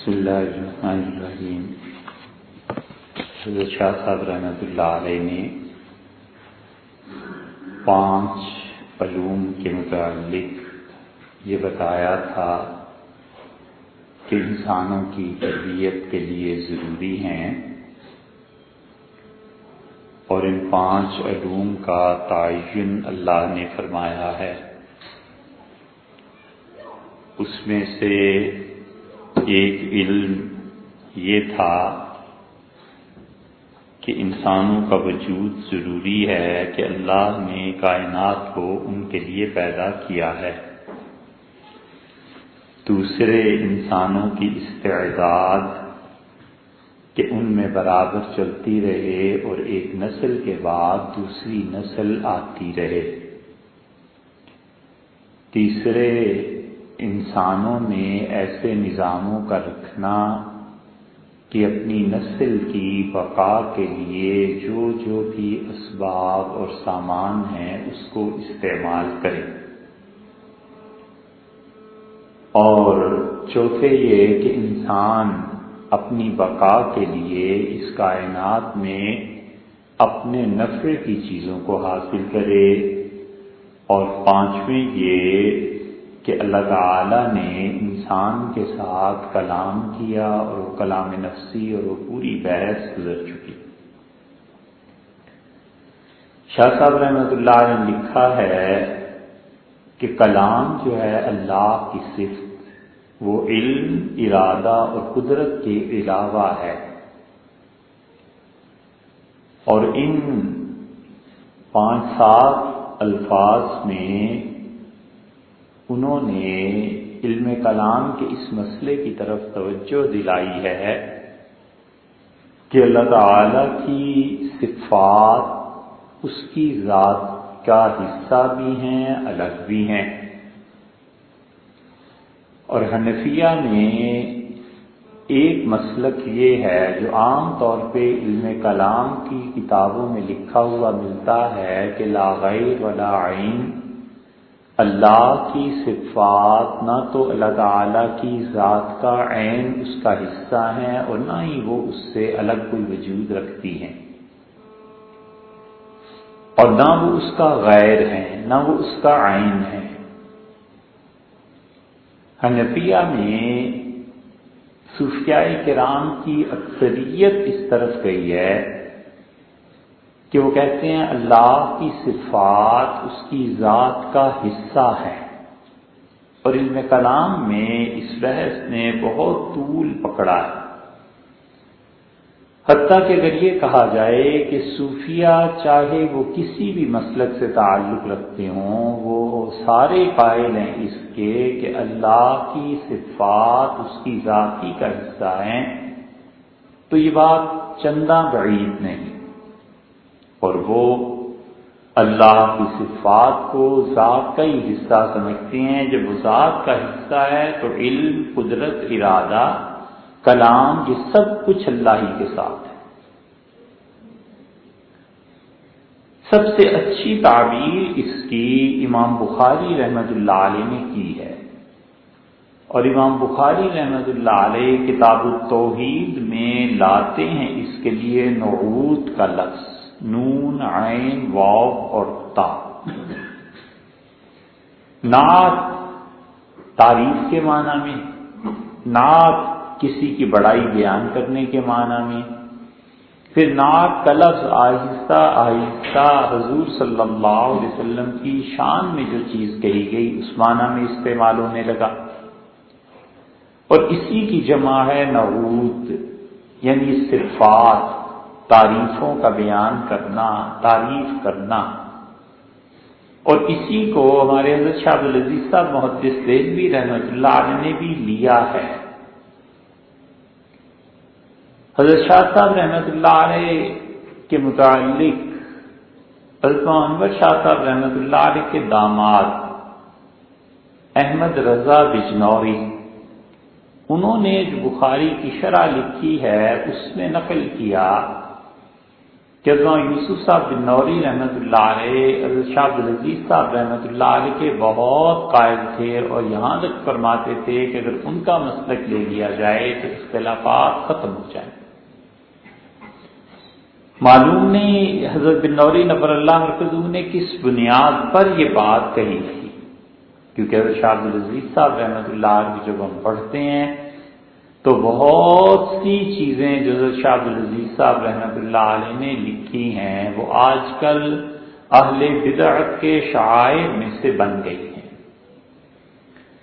بسم اللہ الرحمن الرحیم۔ حضرت شاہ صاحب رحمۃ اللہ علیہ نے 5 علوم کے متعلق یہ بتایا تھا کہ انسانوں کی تربیت کے لیے ضروری ہیں، اور ان 5 علوم کا تعین اللہ نے فرمایا ہے۔ اس میں سے ایک علم یہ تھا کہ انسانوں کا وجود ضروری ہے کہ اللہ نے کائنات کو ان کے لیے پیدا کیا ہے۔ دوسرے، انسانوں کی استعداد کہ ان میں برابر چلتی رہے اور ایک نسل کے بعد دوسری نسل آتی رہے۔ تیسرے، انسانوں میں ایسے نظاموں کا رکھنا کہ اپنی نسل کی بقا کے لیے جو بھی اسباب اور سامان ہیں اس کو استعمال کریں۔ اور چوتھے یہ کہ انسان اپنی بقا کے لیے اس کائنات میں اپنے نفع کی چیزوں کو حاصل کرے۔ اور 5ویں یہ کہ اللہ تعالیٰ نے انسان کے ساتھ کلام کیا، اور وہ کلام نفسی اور وہ پوری بحث گزر چکی۔ شاہ صاحب رحمۃ اللہ نے لکھا ہے کہ کلام جو ہے اللہ کی صفت، وہ علم، ارادہ اور قدرت کے علاوہ ہے، اور ان 5-7 الفاظ میں انہوں نے علم کلام کے اس مسئلے کی طرف توجہ دلائی ہے کہ اللہ تعالیٰ کی صفات اس کی ذات کا حصہ بھی ہیں، الگ بھی ہیں۔ اور حنفیہ میں ایک مسلک یہ ہے جو عام طور پہ علم کلام کی کتابوں میں لکھا ہوا ملتا ہے کہ لا غیر ولا عین، اللہ کی صفات نہ تو اللہ تعالیٰ کی ذات کا عین اس کا حصہ ہیں، اور نہ ہی وہ اس سے الگ کوئی وجود رکھتی ہیں، اور نہ وہ اس کا غیر ہیں، نہ وہ اس کا عین ہے۔ حنفیہ میں صوفیاء کرام کی اکثریت اس طرف گئی ہے کہ وہ کہتے ہیں اللہ کی صفات اس کی ذات کا حصہ ہے، اور علم کلام میں اس بحث نے بہت طول پکڑا ہے۔ حتیٰ کہ اگر یہ کہا جائے کہ صوفیہ چاہے وہ کسی بھی مسلک سے تعلق رکھتے ہوں، وہ سارے قائل ہیں اس کے کہ اللہ کی صفات اس کی ذاتی کا حصہ ہیں، تو یہ بات چنداں بعید نہیں، اور وہ اللہ کی صفات کو ذات کا ہی حصہ سمجھتے ہیں۔ جب وہ ذات کا حصہ ہے تو علم، قدرت، ارادہ، کلام، یہ سب کچھ اللہ ہی کے ساتھ ہے۔ سب سے اچھی تعبیر اس کی امام بخاری رحمۃ اللہ علیہ نے کی ہے، اور امام بخاری رحمۃ اللہ علیہ کتاب التوحید میں لاتے ہیں اس کے لیے نعوت کا لفظ، نون، عین، واو اور تا۔ نعت تعریف کے معنی میں، نعت کسی کی بڑائی بیان کرنے کے معنی میں، پھر نعت کا لفظ آہستہ آہستہ حضور صلی اللہ علیہ وسلم کی شان میں جو چیز کہی گئی اس معنی میں استعمال ہونے لگا، اور اسی کی جمع ہے نعوت، یعنی صفات، تعریفوں کا بیان کرنا، تعریف کرنا۔ اور اسی کو ہمارے حضرت شاہ عبدالعزیز صاحب محدث دہلوی رحمۃ اللہ علیہ نے بھی لیا ہے۔ حضرت شاہ صاحب رحمۃ اللہ علیہ کے متعلق حضرت محمد شاہ صاحب رحمۃ اللہ علیہ کے داماد احمد رضا بجنوری، انہوں نے جو بخاری کی شرح لکھی ہے اس میں نقل کیا کہ حضرت یوسف صاحب بن نوری رحمۃ اللہ علیہ حضرت شاہ عبدالعزیز صاحب رحمۃ اللہ علیہ کے بہت قائل تھے، اور یہاں تک فرماتے تھے کہ اگر ان کا مسلک لے لیا جائے تو اختلافات ختم ہو جائیں۔ معلوم نہیں حضرت بن نوری نبر اللہ مرکزہ نے کس بنیاد پر یہ بات کہی تھی، کیونکہ حضرت شاہ عبدالعزیز صاحب رحمۃ اللہ علیہ جب ہم پڑھتے ہیں تو بہت سی چیزیں جو حضرت شاہ عبدالعزیز صاحب رحمۃ اللہ علیہ نے لکھی ہیں وہ آج کل اہل بدعت کے شعائر میں سے بن گئی ہیں،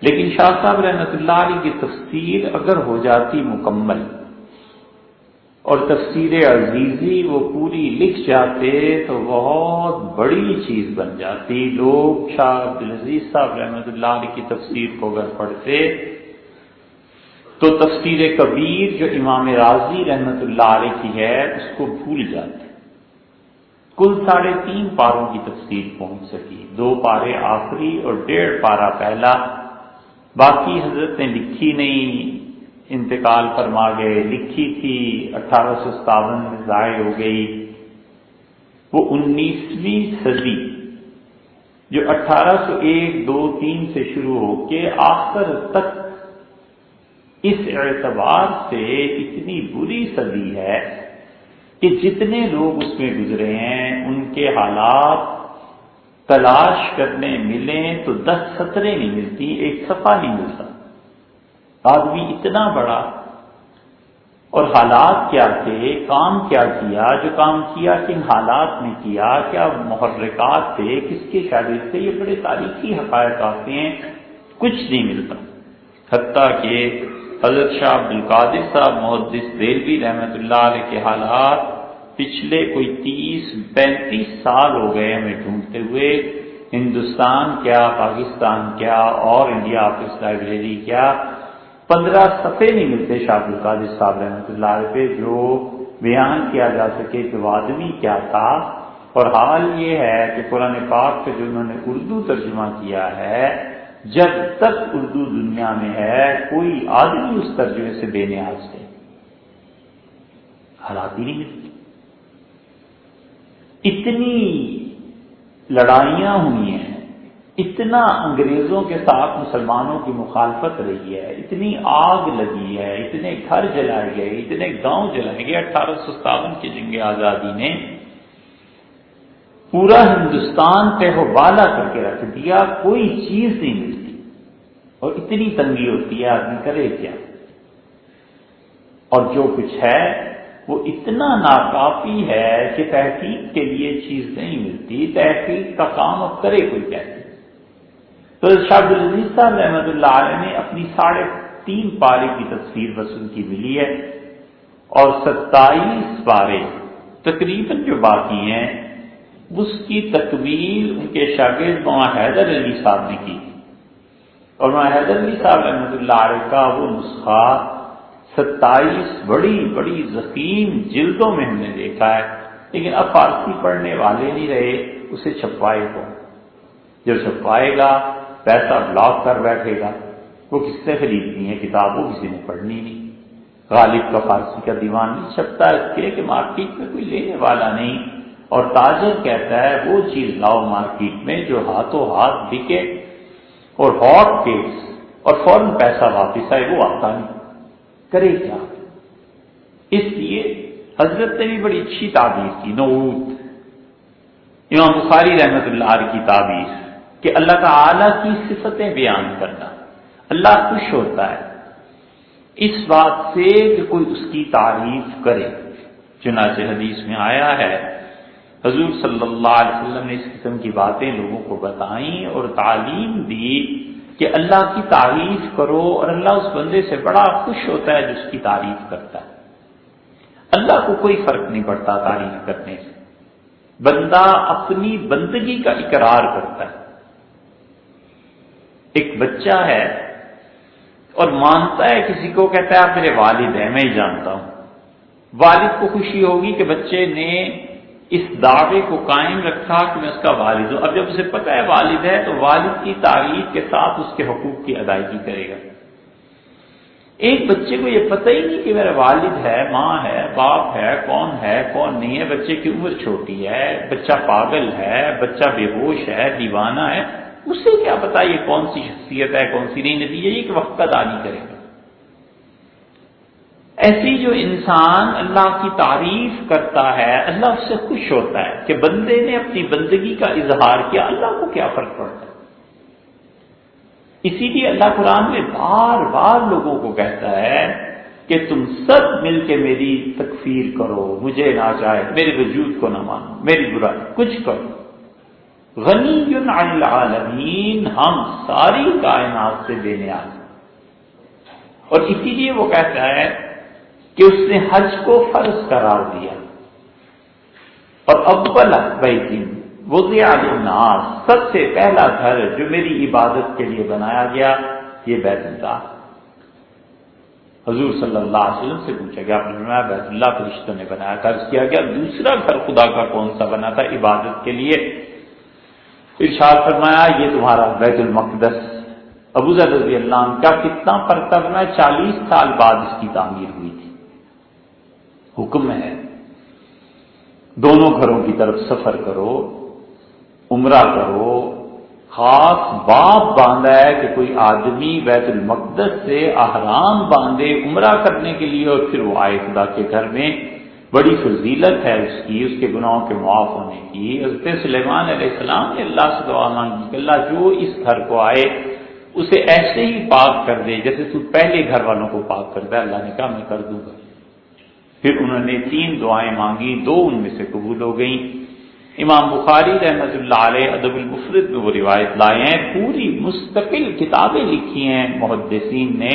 لیکن شاہ صاحب رحمۃ اللہ علیہ کی تفسیر اگر ہو جاتی مکمل اور تفسیر عزیزی وہ پوری لکھ جاتے تو بہت بڑی چیز بن جاتی۔ لوگ شاہ عبدالعزیز صاحب رحمۃ اللہ علیہ کی تفسیر کو اگر پڑھتے تو تفسیر کبیر جو امام رازی رحمۃ اللہ علیہ کی ہے اس کو بھول جاتے۔ کل 3.5 پاروں کی تفسیر پہنچ سکی، 2 پارے آخری اور 1.5 پارا پہلا، باقی حضرت نے لکھی نہیں، انتقال فرما گئے، لکھی تھی 1857 میں ضائع ہو گئی۔ وہ 19ویں صدی جو 1801، 2، 3 سے شروع ہو کے آخر تک اس اعتبار سے اتنی بری صدی ہے کہ جتنے لوگ اس میں گزرے ہیں ان کے حالات تلاش کرنے ملیں تو 10 سطریں نہیں ملتی، 1 صفحہ نہیں ملتا۔ آدمی اتنا بڑا، اور حالات کیا تھے، کام کیا کیا، جو کام کیا کن حالات میں کیا، کیا محرکات تھے، کس کے شاگرد تھے، یہ بڑے تاریخی حقائق آتے ہیں، کچھ نہیں ملتا۔ حتیٰ کہ حضرت شاہ عبدالقادر صاحب محدث دہلوی رحمۃ اللہ علیہ کے حالات پچھلے کوئی 30-35 سال ہو گئے ہمیں ڈھونڈتے ہوئے، ہندوستان کیا، پاکستان کیا، اور انڈیا آفس لائبریری کیا، 15 صفحے نہیں ملتے شاہ عبدالقادر صاحب رحمۃ اللہ علیہ پہ جو بیان کیا جا سکے کہ وہ آدمی کیا تھا۔ اور حال یہ ہے کہ قرآن پاک کا جو انہوں نے اردو ترجمہ کیا ہے، جب تک اردو دنیا میں ہے کوئی آدمی اس ترجمے سے بے نیاز ہے، حالات ہی نہیں ملتے۔ اتنی لڑائیاں ہوئی ہیں، اتنا انگریزوں کے ساتھ مسلمانوں کی مخالفت رہی ہے، اتنی آگ لگی ہے، اتنے گھر جلائے گئے، اتنے گاؤں جلائے گئے۔ 1857 کی جنگ آزادی نے پورا ہندوستان پہ ہو بالا کر کے رکھ دیا، کوئی چیز نہیں ملتی، اور اتنی تنگی ہوتی ہے، آدمی کرے کیا؟ اور جو کچھ ہے وہ اتنا ناکافی ہے کہ تحقیق کے لیے چیز نہیں ملتی، تحقیق کا کام اب کرے کوئی کیسے؟ تو شاہ عبدالعزیز صاحب رحمۃ اللہ علیہ نے اپنی 3.5 پارے کی تفسیر بس ان کی ملی ہے، اور 27 پارے تقریباً جو باقی ہیں اس کی تکمیل ان کے شاگرد مولانا حیدر علی صاحب نے کی، اور مولانا حیدر علی صاحب رحمۃ اللہ علیہ کا وہ نسخہ 27 بڑی بڑی ضخیم جلدوں میں ہم نے دیکھا ہے، لیکن اب فارسی پڑھنے والے نہیں رہے، اسے چھپوائے کو، جب چھپوائے گا پیسہ بلاک کر بیٹھے گا، وہ کس سے خریدنی ہے کتاب، وہ کسی نے پڑھنی نہیں۔ غالب کا فارسی کا دیوان نہیں چھپتا اس لیے کہ مارکیٹ میں کوئی لینے والا نہیں، اور تاجر کہتا ہے وہ چیز لاؤ مارکیٹ میں جو ہاتھوں ہاتھ بکے اور ہاٹ کیس اور فوراً پیسہ واپس آئے، وہ آتا نہیں، کرے کیا؟ اس لیے حضرت نے بھی بڑی اچھی تعبیر کی، نعوت امام بخاری رحمۃ اللہ علیہ کی تعبیر کہ اللہ تعالی کی صفتیں بیان کرنا، اللہ خوش ہوتا ہے اس بات سے کہ کوئی اس کی تعریف کرے۔ چنانچہ حدیث میں آیا ہے حضور صلی اللہ علیہ وسلم نے اس قسم کی باتیں لوگوں کو بتائیں اور تعلیم دی کہ اللہ کی تعریف کرو، اور اللہ اس بندے سے بڑا خوش ہوتا ہے جو اس کی تعریف کرتا ہے۔ اللہ کو کوئی فرق نہیں پڑتا تعریف کرنے سے، بندہ اپنی بندگی کا اقرار کرتا ہے۔ ایک بچہ ہے اور مانتا ہے کسی کو، کہتا ہے آپ میرے والد ہیں، میں ہی جانتا ہوں، والد کو خوشی ہوگی کہ بچے نے اس دعوے کو قائم رکھا کہ میں اس کا والد ہوں۔ اب جب اسے پتہ ہے والد ہے تو والد کی تعریف کے ساتھ اس کے حقوق کی ادائیگی کرے گا۔ ایک بچے کو یہ پتہ ہی نہیں کہ میرا والد ہے، ماں ہے، باپ ہے، کون نہیں ہے، بچے کی عمر چھوٹی ہے، بچہ پاگل ہے، بچہ بے ہوش ہے، دیوانہ ہے، اسے کیا پتا یہ کون سی شخصیت ہے کون سی نہیں، نتیجہ یہ کہ وقت کا دانی کرے گا۔ ایسی جو انسان اللہ کی تعریف کرتا ہے اللہ اس سے خوش ہوتا ہے کہ بندے نے اپنی بندگی کا اظہار کیا، اللہ کو کیا فرق پڑتا ہے۔ اسی لیے اللہ قرآن میں بار بار لوگوں کو کہتا ہے کہ تم سب مل کے میری تکفیر کرو، مجھے نہ چاہے، میرے وجود کو نہ مانو، میری برائی کچھ کرو۔ غنی عن العالمین، ہم ساری کائنات سے بے نیاز ہیں۔ اور اسی لیے وہ کہتا ہے کہ اس نے حج کو فرض قرار دیا، اور اول بیت وضع للناس، سب سے پہلا گھر جو میری عبادت کے لیے بنایا گیا یہ بیت اللہ۔ حضور صلی اللہ علیہ وسلم سے پوچھا گیا، آپ نے فرمایا بیت اللہ فرشتوں نے بنایا تھا۔ عرض کیا گیا دوسرا گھر خدا کا کون سا بنا تھا عبادت کے لیے؟ ارشاد فرمایا یہ تمہارا بیت المقدس۔ ابو ذر رضی اللہ عنہ کا کتنا فرق ہے، 40 سال بعد اس کی تعمیر ہوئی تھی۔ حکم ہے دونوں گھروں کی طرف سفر کرو، عمرہ کرو، خاص باب باندھا ہے کہ کوئی آدمی بیت المقدس سے احرام باندھے عمرہ کرنے کے لیے اور پھر وہ آئے خدا کے گھر میں، بڑی فضیلت ہے اس کی، اس کے گناہوں کے معاف ہونے کی۔ حضرت سلیمان علیہ السلام نے اللہ سے دعا مانگی کہ اللہ جو اس گھر کو آئے اسے ایسے ہی پاک کر دے جیسے تو پہلے گھر والوں کو پاک کرتا ہے۔ اللہ نے کہا میں کر دوں گا۔ پھر انہوں نے 3 دعائیں مانگی، 2 ان میں سے قبول ہو گئیں۔ امام بخاری رحمۃ اللہ علیہ ادب المفرد میں وہ روایت لائے ہیں، پوری مستقل کتابیں لکھی ہیں محدثین نے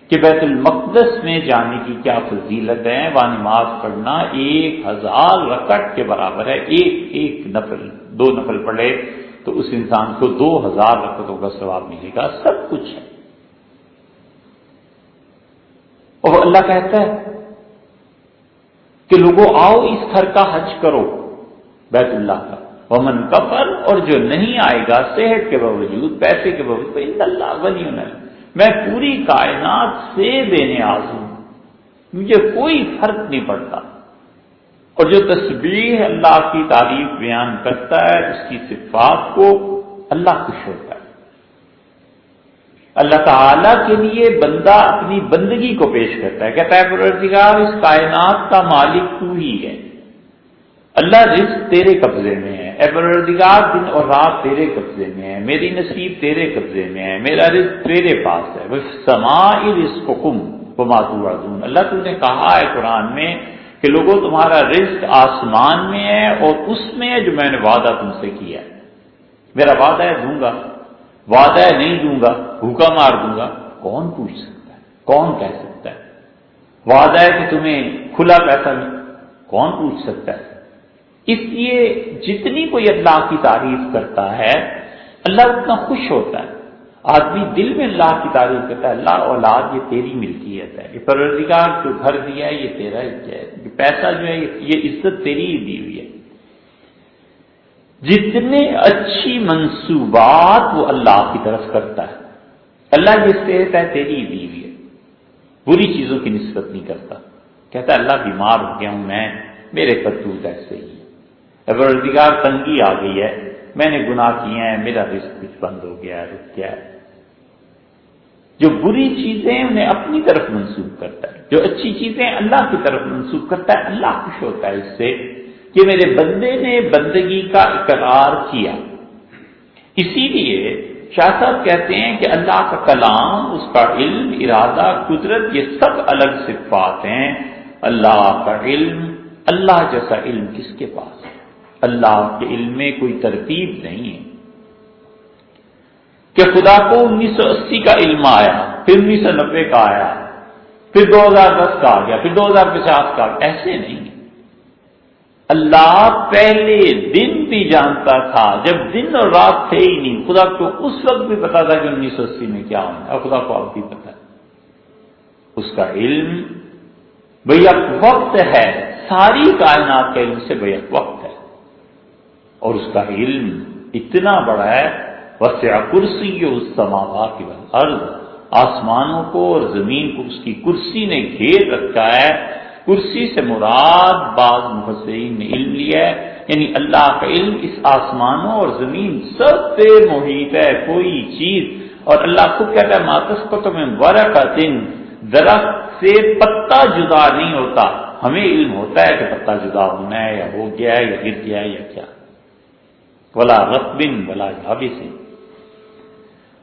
کہ بیت المقدس میں جانے کی کیا فضیلت ہے۔ وہاں نماز پڑھنا 1000 رکعت کے برابر ہے، ایک نفل، 2 نفل پڑھے تو اس انسان کو 2000 رکعتوں کا ثواب ملے گا، سب کچھ ہے۔ اور اللہ کہتا ہے کہ لوگوں آؤ اس گھر کا حج کرو بیت اللہ کا، ومن کفر، اور جو نہیں آئے گا صحت کے باوجود، پیسے کے باوجود، ان اللہ غنی حمید، میں پوری کائنات سے بے نیاز ہوں، مجھے کوئی فرق نہیں پڑتا۔ اور جو تسبیح اللہ کی تعریف بیان کرتا ہے اس کی صفات کو، اللہ خوش ہوتا ہے۔ اللہ تعالیٰ کے لیے بندہ اپنی بندگی کو پیش کرتا ہے، کہتا ہے پروردگار اس کائنات کا مالک تو ہی ہے، اللہ رزق تیرے قبضے میں ہے، اے پروردگار دن اور رات تیرے قبضے میں ہے، میری نصیب تیرے قبضے میں ہے، میرا رزق تیرے پاس ہے، وَالسَّمَاءِ رِزْقُكُمْ وَمَا تُوعَدُونَ۔ اللہ تو نے کہا ہے قرآن میں کہ لوگوں تمہارا رزق آسمان میں ہے اور اس میں ہے جو میں نے وعدہ تم سے کیا ہے۔ میرا وعدہ ہے دوں گا، وعدہ ہے نہیں دوں گا، بھوکا مار دوں گا، کون پوچھ سکتا ہے، کون کہہ سکتا ہے؟ وعدہ ہے کہ تمہیں کھلا پیسہ ملے، کون پوچھ سکتا ہے؟ اس لیے جتنی کوئی اللہ کی تعریف کرتا ہے اللہ اتنا خوش ہوتا ہے۔ آدمی دل میں اللہ کی تعریف کرتا ہے، اللہ اولاد یہ تیری ملکیت ہے، یہ پروردگار جو گھر دیا ہے یہ تیرا ہے، یہ پیسہ جو ہے یہ عزت تیری ہی دی ہوئی ہے۔ جتنے اچھی منصوبات وہ اللہ کی طرف کرتا ہے، اللہ یہ صحت ہے تیری ہی دی ہوئی ہے، بری چیزوں کی نسبت نہیں کرتا۔ کہتا ہے اللہ بیمار ہو گیا ہوں میں، میرے کرتوت ایسے ہی، پروردگار تنگی آ گئی ہے، میں نے گناہ کیے ہیں، میرا رزق کچھ بند ہو گیا ہے، رک گیا ہے۔ جو بری چیزیں انہیں اپنی طرف منسوب کرتا ہے، جو اچھی چیزیں اللہ کی طرف منسوب کرتا ہے، اللہ خوش ہوتا ہے اس سے کہ میرے بندے نے بندگی کا اقرار کیا۔ اسی لیے شاہ صاحب کہتے ہیں کہ اللہ کا کلام، اس کا علم، ارادہ، قدرت، یہ سب الگ صفات ہیں۔ اللہ کا علم، اللہ جیسا علم کس کے پاس ہے؟ اللہ کے علم میں کوئی ترتیب نہیں ہے کہ خدا کو 1980 کا علم آیا، پھر 1990 کا آیا، پھر 2010 کا آ گیا، پھر 2050 کا، ایسے نہیں۔ اللہ پہلے دن بھی جانتا تھا جب دن اور رات تھے ہی نہیں، خدا کو اس وقت بھی پتا تھا کہ 1980 میں کیا ہونا ہے، اور خدا کو اب بھی پتا ہے۔ اس کا علم بیک وقت ہے، ساری کائنات کا علم سے بیک وقت ہے، اور اس کا علم اتنا بڑا ہے، وسع کرسیہ السماوات والارض، آسمانوں کو اور زمین کو اس کی کرسی نے گھیر رکھا ہے۔ کرسی سے مراد بعض مفسرین نے علم لیا ہے، یعنی اللہ کا علم اس آسمانوں اور زمین سب پہ محیط ہے، کوئی چیز، اور اللہ خود کہتا ہے ما تسقط من ورقۃ، درخت سے پتا جدا نہیں ہوتا، ہمیں علم ہوتا ہے کہ پتا جدا ہونا ہے یا ہو گیا ہے یا گر گیا ہے یا کیا، ولا رطب ولا یابس۔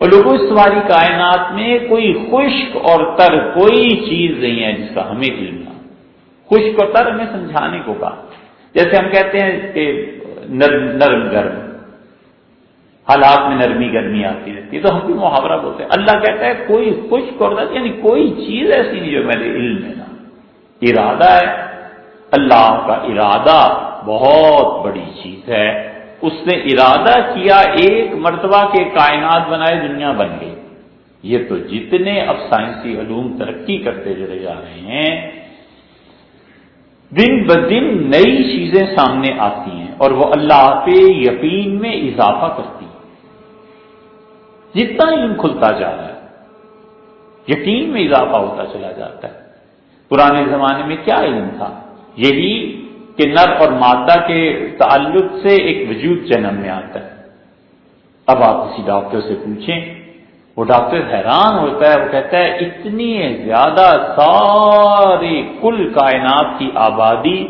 اور لوگوں اس ساری کائنات میں کوئی خشک اور تر کوئی چیز نہیں ہے جس کا ہمیں علم نہ۔ خشک اور تر ہمیں سمجھانے کو کہا، جیسے ہم کہتے ہیں کہ نرم گرم، حالات میں نرمی گرمی آتی رہتی ہے، تو ہم بھی محاورہ بولتے ہیں۔ اللہ کہتا ہے کوئی خشک اور تر، یعنی کوئی چیز ایسی نہیں جو میرے علم میں نہ۔ ارادہ ہے، اللہ کا ارادہ بہت بڑی چیز ہے، اس نے ارادہ کیا ایک مرتبہ کے کائنات بنائے، دنیا بن گئی۔ یہ تو جتنے اب سائنسی علوم ترقی کرتے چلے جا رہے ہیں، دن بدن نئی چیزیں سامنے آتی ہیں اور وہ اللہ پہ یقین میں اضافہ کرتی ہیں۔ جتنا علم کھلتا جا رہا ہے یقین میں اضافہ ہوتا چلا جاتا ہے۔ پرانے زمانے میں کیا علم تھا؟ یہی کہ نر اور مادہ کے تعلق سے ایک وجود جنم میں آتا ہے۔ اب آپ کسی ڈاکٹر سے پوچھیں، وہ ڈاکٹر حیران ہوتا ہے، وہ کہتا ہے اتنی زیادہ ساری کل کائنات کی آبادی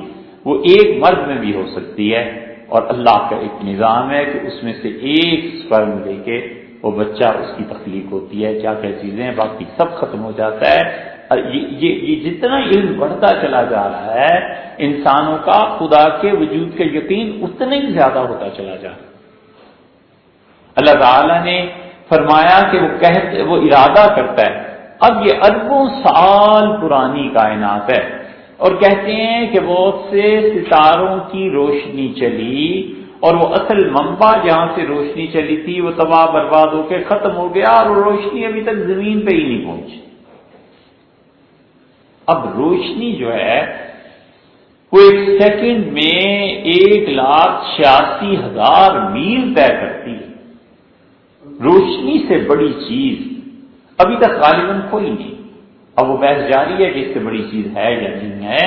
وہ ایک مرد میں بھی ہو سکتی ہے، اور اللہ کا ایک نظام ہے کہ اس میں سے ایک سپرم لے کے وہ بچہ اس کی تخلیق ہوتی ہے، کیا کیا چیزیں ہیں، باقی سب ختم ہو جاتا ہے۔ یہ جتنا علم بڑھتا چلا جا رہا ہے، انسانوں کا خدا کے وجود کا یقین اتنا ہی زیادہ ہوتا چلا جا رہا ہے۔ اللہ تعالیٰ نے فرمایا کہ وہ ارادہ کرتا ہے۔ اب یہ اربوں سال پرانی کائنات ہے، اور کہتے ہیں کہ بہت سے ستاروں کی روشنی چلی، اور وہ اصل منبع جہاں سے روشنی چلی تھی وہ تباہ برباد ہو کے ختم ہو گیا، اور وہ روشنی ابھی تک زمین پہ ہی نہیں پہنچی۔ اب روشنی جو ہے وہ ایک سیکنڈ میں 1,86,000 میل طے کرتی ہے۔ روشنی سے بڑی چیز ابھی تک غالباً کوئی نہیں۔ اب وہ بحث جاری ہے کہ اس سے بڑی چیز ہے یا نہیں ہے،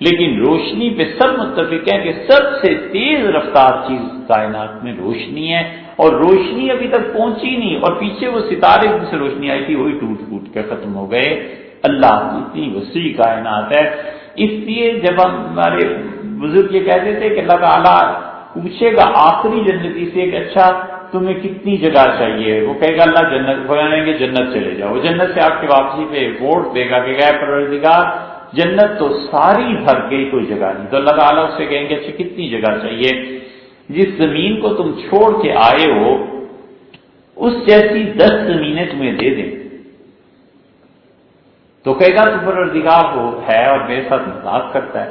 لیکن روشنی پہ سب متفق ہیں کہ سب سے تیز رفتار چیز کائنات میں روشنی ہے، اور روشنی ابھی تک پہنچی نہیں، اور پیچھے وہ ستارے جن سے روشنی آئی تھی وہی ٹوٹ پھوٹ کے ختم ہو گئے۔ اللہ کی اتنی وسیع کائنات ہے۔ اس لیے جب ہمارے بزرگ یہ کہتے تھے کہ اللہ تعالیٰ پوچھے گا آخری جنتی سے کہ اچھا تمہیں کتنی جگہ چاہیے، وہ کہے گا اللہ جنت، کہیں گے جنت چلے جاؤ، وہ جنت سے آپ کی واپسی پہ رپورٹ دے گا کہ گئے پروردگار جنت تو ساری بھر گئی، کوئی جگہ نہیں۔ تو اللہ تعالیٰ اس سے کہیں گے اچھا کتنی جگہ چاہیے؟ جس زمین کو تم چھوڑ کے آئے ہو اس جیسی 10 زمینیں تمہیں دے دیں، تو کہے گا تو پروردگار وہ ہے اور میرے ساتھ مذاق کرتا ہے۔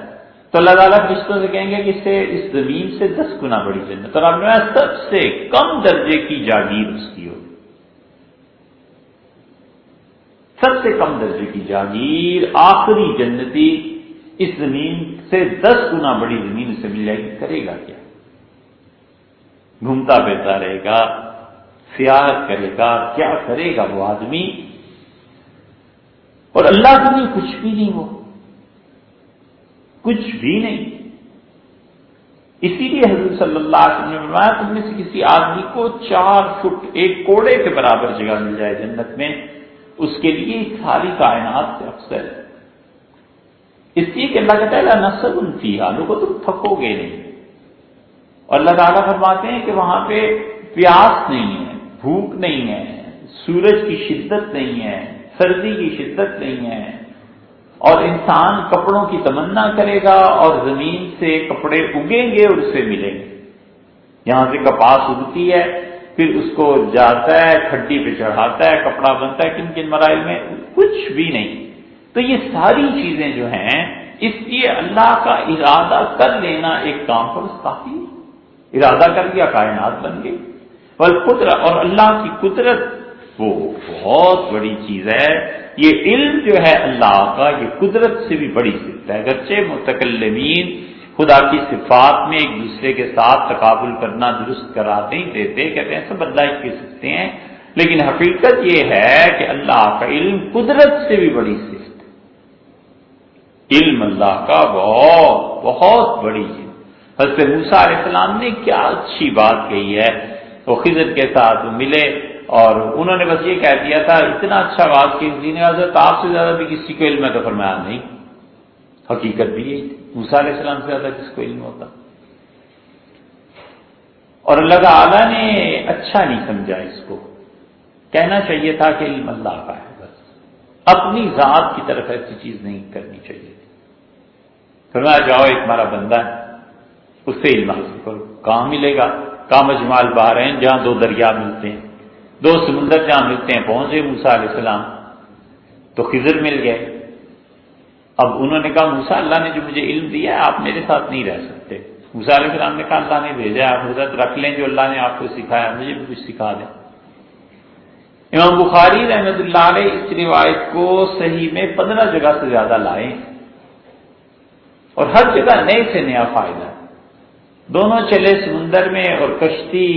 تو اللہ تعالیٰ فرشتوں سے کہیں گے کہ اس زمین سے 10 گنا بڑی جنت، اور آپ نے سب سے کم درجے کی جاگیر اس کی ہو، سب سے کم درجے کی جاگیر آخری جنتی اس زمین سے 10 گنا بڑی زمین اسے مل جائے گی، کرے گا کیا؟ گھومتا پھرتا رہے گا، سیاحت کرے گا، کیا کرے گا وہ آدمی؟ اور اللہ کے لیے کچھ بھی نہیں، وہ کچھ بھی نہیں۔ اسی لیے حضور صلی اللہ علیہ وسلم نے فرمایا تم میں سے کسی آدمی کو 4 فٹ ایک کوڑے کے برابر جگہ مل جائے جنت میں، اس کے لیے ساری کائنات سے افضل ہے۔ اس لیے کہ اللہ کہتا ہے لا نصب فیہا، لوگوں تم تھکو گے نہیں، اور اللہ تعالیٰ فرماتے ہیں کہ وہاں پہ پیاس نہیں ہے، بھوک نہیں ہے، سورج کی شدت نہیں ہے، سردی کی شدت نہیں ہے، اور انسان کپڑوں کی تمنا کرے گا اور زمین سے کپڑے اگیں گے اور اسے ملیں گے۔ یہاں سے کپاس اگتی ہے، پھر اس کو جاتا ہے کھڈی پہ چڑھاتا ہے، کپڑا بنتا ہے، کن کن مراحل میں کچھ بھی نہیں۔ تو یہ ساری چیزیں جو ہیں، اس لیے اللہ کا ارادہ کر لینا ایک کام پر کافی، ارادہ کر لیا کائنات بن گئی۔ والقدرت، اور اللہ کی قدرت وہ بہت بڑی چیز ہے۔ یہ علم جو ہے اللہ کا، یہ قدرت سے بھی بڑی صفت ہے، اگرچہ متکلمین خدا کی صفات میں ایک دوسرے کے ساتھ تقابل کرنا درست قرار نہیں دیتے، کہتے ہیں سب اللہ کی صفتیں ہیں، لیکن حقیقت یہ ہے کہ اللہ کا علم قدرت سے بھی بڑی صفت ہے۔ علم اللہ کا بہت بہت بڑی چیز۔ حضرت موسیٰ علیہ السلام نے کیا اچھی بات کہی ہے، وہ خضر کے ساتھ ملے اور انہوں نے بس یہ کہہ دیا تھا، اتنا اچھا بات کی نے حضرت آپ سے زیادہ بھی کسی کو علم ہے، تو فرمایا نہیں، حقیقت بھی یہی تھی، موسیٰ علیہ السلام سے زیادہ کس کو علم ہوتا۔ اور اللہ تعالیٰ نے اچھا نہیں سمجھا اس کو، کہنا چاہیے تھا کہ علم اللہ کا ہے، بس اپنی ذات کی طرف ایسی چیز نہیں کرنی چاہیے تھی۔ فرمایا جاؤ ایک ہمارا بندہ ہے، اس سے علم حاصل کرو۔ کہاں ملے گا؟ کہاں مجمع البحرین، جہاں دو دریا ملتے ہیں، دو سمندر جہاں ملتے ہیں، پہنچے موسیٰ علیہ السلام تو خضر مل گئے۔ اب انہوں نے کہا موسیٰ اللہ نے جو مجھے علم دیا ہے آپ میرے ساتھ نہیں رہ سکتے۔ موسیٰ علیہ السلام نے کہا اللہ نے بھیجا، آپ حضرت رکھ لیں جو اللہ نے آپ کو سکھایا، مجھے بھی کچھ سکھا دیں۔ امام بخاری رحمۃ اللہ علیہ اس روایت کو صحیح میں 15 جگہ سے زیادہ لائے اور ہر جگہ نئے سے نیا فائدہ ہے۔ دونوں چلے سمندر میں اور کشتی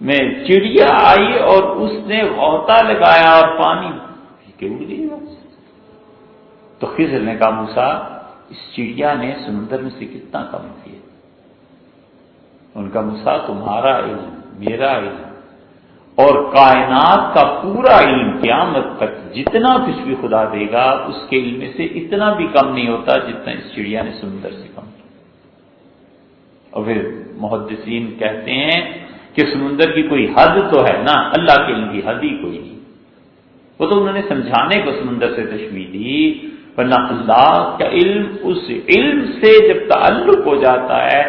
میں چڑیا آئی اور اس نے غوطہ لگایا اور پانی کے اڑ گئی۔ تو خضر نے کہا موسیٰ اس چڑیا نے سمندر میں سے کتنا کم کیا؟ ان کا موسیٰ تمہارا علم، میرا علم اور کائنات کا پورا علم قیامت تک جتنا کچھ بھی خدا دے گا اس کے علم سے اتنا بھی کم نہیں ہوتا جتنا اس چڑیا نے سمندر سے کم کیا۔ اور پھر محدثین کہتے ہیں کہ سمندر کی کوئی حد تو ہے نا، اللہ کے علم کی حد ہی کوئی نہیں۔ وہ تو انہوں نے سمجھانے کو سمندر سے تشبیہ دی، ورنہ اللہ کا علم، اس علم سے جب تعلق ہو جاتا ہے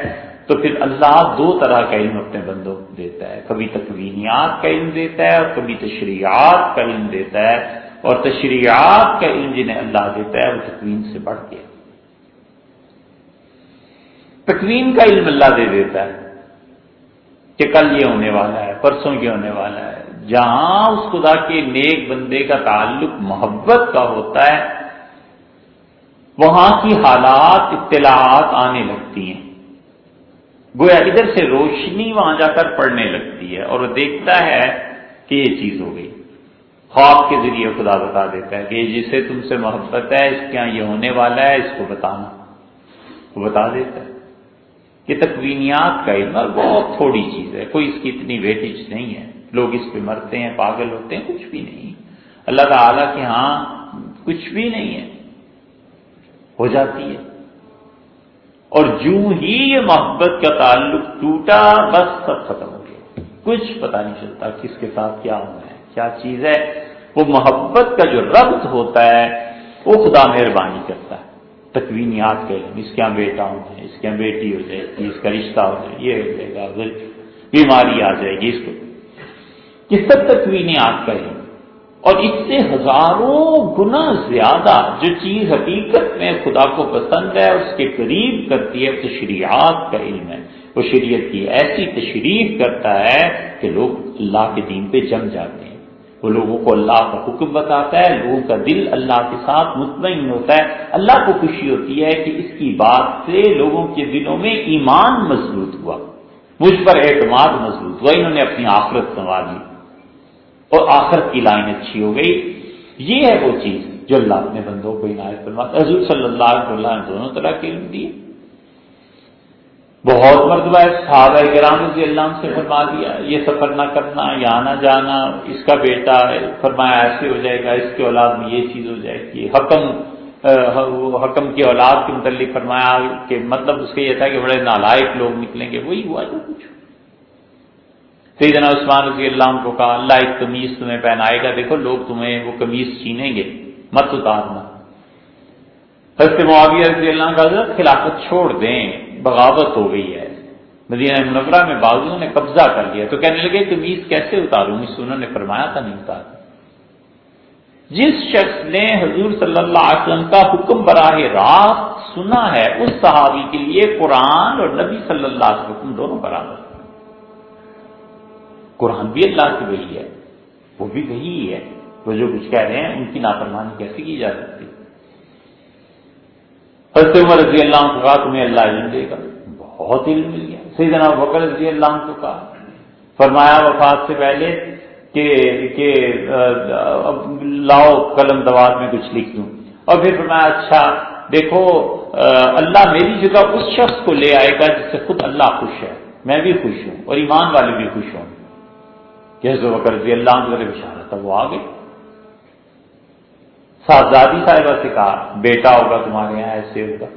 تو پھر اللہ دو طرح کا علم اپنے بندوں کو دیتا ہے، کبھی تکوینیات کا علم دیتا ہے اور کبھی تشریعات کا علم دیتا ہے، اور تشریعات کا علم جنہیں اللہ دیتا ہے وہ تکوین سے بڑھ کے، تکوین کا علم اللہ دے دیتا ہے کہ کل یہ ہونے والا ہے، پرسوں یہ ہونے والا ہے۔ جہاں اس خدا کے نیک بندے کا تعلق محبت کا ہوتا ہے وہاں کی حالات اطلاعات آنے لگتی ہیں، گویا ادھر سے روشنی وہاں جا کر پڑنے لگتی ہے اور وہ دیکھتا ہے کہ یہ چیز ہو گئی۔ خواب کے ذریعے خدا بتا دیتا ہے کہ جسے تم سے محبت ہے اس کے یہاں یہ ہونے والا ہے، اس کو بتانا، وہ بتا دیتا ہے۔ یہ تکوینیات کا علم بہت تھوڑی چیز ہے، کوئی اس کی اتنی ویٹیج نہیں ہے، لوگ اس پہ مرتے ہیں، پاگل ہوتے ہیں، کچھ بھی نہیں۔ اللہ تعالیٰ کے ہاں کچھ بھی نہیں ہے، ہو جاتی ہے۔ اور جو ہی یہ محبت کا تعلق ٹوٹا بس سب ختم ہو گیا، کچھ پتہ نہیں چلتا کس کے ساتھ کیا ہونا ہے، کیا چیز ہے۔ وہ محبت کا جو ربط ہوتا ہے وہ خدا مہربانی کرتا ہے۔ تکوینیات کے علم، اس کے یہاں بیٹا ہو جائے، اس کے یہاں بیٹی ہو جائے، اس کا رشتہ ہو جائے، یہ ہو جائے گا، بیماری آ جائے گی، اس کو یہ سب تکوینیات کا علم۔ اور اس سے ہزاروں گنا زیادہ جو چیز حقیقت میں خدا کو پسند ہے اس کے قریب کرتی ہے، تشریعات کا علم ہے۔ وہ شریعت کی ایسی تشریح کرتا ہے کہ لوگ اللہ کے دین پہ جم جاتے ہیں، وہ لوگوں کو اللہ کا حکم بتاتا ہے، لوگوں کا دل اللہ کے ساتھ مطمئن ہوتا ہے، اللہ کو خوشی ہوتی ہے کہ اس کی بات سے لوگوں کے دلوں میں ایمان مضبوط ہوا، مجھ پر اعتماد مضبوط ہوا، انہوں نے اپنی آخرت سنواری اور آخرت کی لائن اچھی ہو گئی۔ یہ ہے وہ چیز جو اللہ اپنے بندوں کو عنایت فرماتا ہے۔ حضور صلی اللہ علیہ وسلم نے دونوں طرح کے علم دیے، بہت مرتبہ صحابہ کرام رضی اللہ عنہ سے فرما دیا یہ سفر نہ کرنا یا نہ جانا، اس کا بیٹا فرمایا ایسے ہو جائے گا، اس کی اولاد میں یہ چیز ہو جائے گی۔ حکم کی اولاد کے متعلق فرمایا کہ مطلب اس کا یہ تھا کہ بڑے نالائق لوگ نکلیں گے، وہی ہوا جو کچھ۔ سیدنا عثمان رضی اللہ عنہ کو کہا اللہ ایک قمیص تمہیں پہنائے گا، دیکھو لوگ تمہیں وہ قمیص چھینیں گے، مت اتارنا۔ حضرت معاویہ رضی اللہ عنہ کا حضرت خلافت چھوڑ دیں، بغاوت ہو گئی ہے، مدینہ منورہ میں باغیوں نے قبضہ کر لیا، تو کہنے لگے قمیص کیسے اتاروں، اس انہوں نے فرمایا تھا نہیں اتار۔ جس شخص نے حضور صلی اللہ علیہ وسلم کا حکم براہ راست سنا ہے اس صحابی کے لیے قرآن اور نبی صلی اللہ علیہ وسلم دونوں برابر۔ قرآن بھی اللہ کی وحی ہے، وہ بھی وحی ہے، وہ جو کچھ کہہ رہے ہیں ان کی نافرمانی کیسے کی جا سکتی؟ حضرت عمر رضی اللہ عنہ کو کہا تمہیں اللہ علم دے گا، بہت علم مل گیا۔ سیدنا ابوبکر رضی اللہ عنہ کو کہا، فرمایا وفات سے پہلے کہ لاؤ قلم دوات میں کچھ لکھ دوں، اور پھر فرمایا اچھا دیکھو اللہ میری جگہ اس شخص کو لے آئے گا جس سے خود اللہ خوش ہے، میں بھی خوش ہوں اور ایمان والے بھی خوش ہوں، کہ حضرت بکر رضی اللہ عنہ نے بشارت تھا، وہ آ گئے۔ صاحبزادی صاحبہ سے کہا بیٹا ہوگا تمہارے یہاں، ایسے ہوگا۔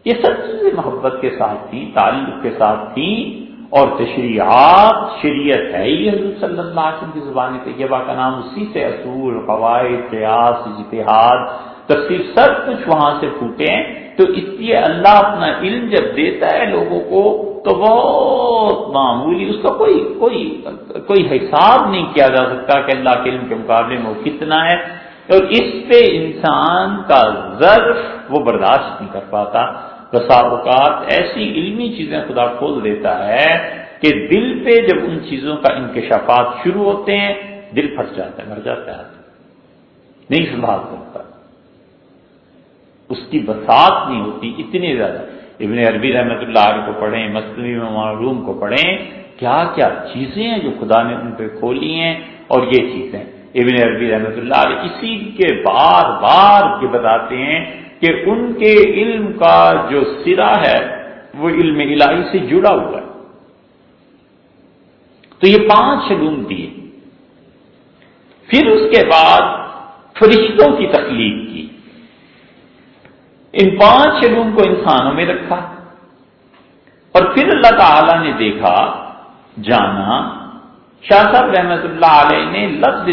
یہ سب چیزیں محبت کے ساتھ تھیں، تعلق کے ساتھ تھیں، اور تشریعات شریعت ہے ہی حضور صلی اللہ علیہ وسلم کی زبان طیبہ کا نام، اسی سے اصول، قواعد، قیاس، اجتہاد، تفسیر سب کچھ وہاں سے پھوٹے ہیں۔ تو اس لیے اللہ اپنا علم جب دیتا ہے لوگوں کو تو بہت معمولی، اس کا کوئی حساب نہیں کیا جا سکتا کہ اللہ کے علم کے مقابلے میں وہ کتنا ہے، اور اس پہ انسان کا ظرف وہ برداشت نہیں کر پاتا۔ بسا اوقات ایسی علمی چیزیں خدا کھول دیتا ہے کہ دل پہ جب ان چیزوں کا انکشافات شروع ہوتے ہیں دل پھٹ جاتا ہے، مر جاتا ہے، نہیں سنبھال سکتا، اس کی بساط نہیں ہوتی اتنی زیادہ۔ ابن عربی رحمۃ اللہ علیہ کو پڑھیں، مثنوی معلوم کو پڑھیں، کیا کیا چیزیں ہیں جو خدا نے ان پہ کھولی ہیں، اور یہ چیزیں ابن عربی رحمۃ اللہ علیہ اسی کے بار بار یہ بتاتے ہیں کہ ان کے علم کا جو سرا ہے وہ علم الہی سے جڑا ہوا ہے۔ تو یہ 5 علوم دیے، پھر اس کے بعد فرشتوں کی تخلیق کی، ان 5 علوم کو انسانوں میں رکھا، اور پھر اللہ تعالی نے دیکھا، جانا۔ شاہ صاحب رحمۃ اللہ علیہ نے لفظ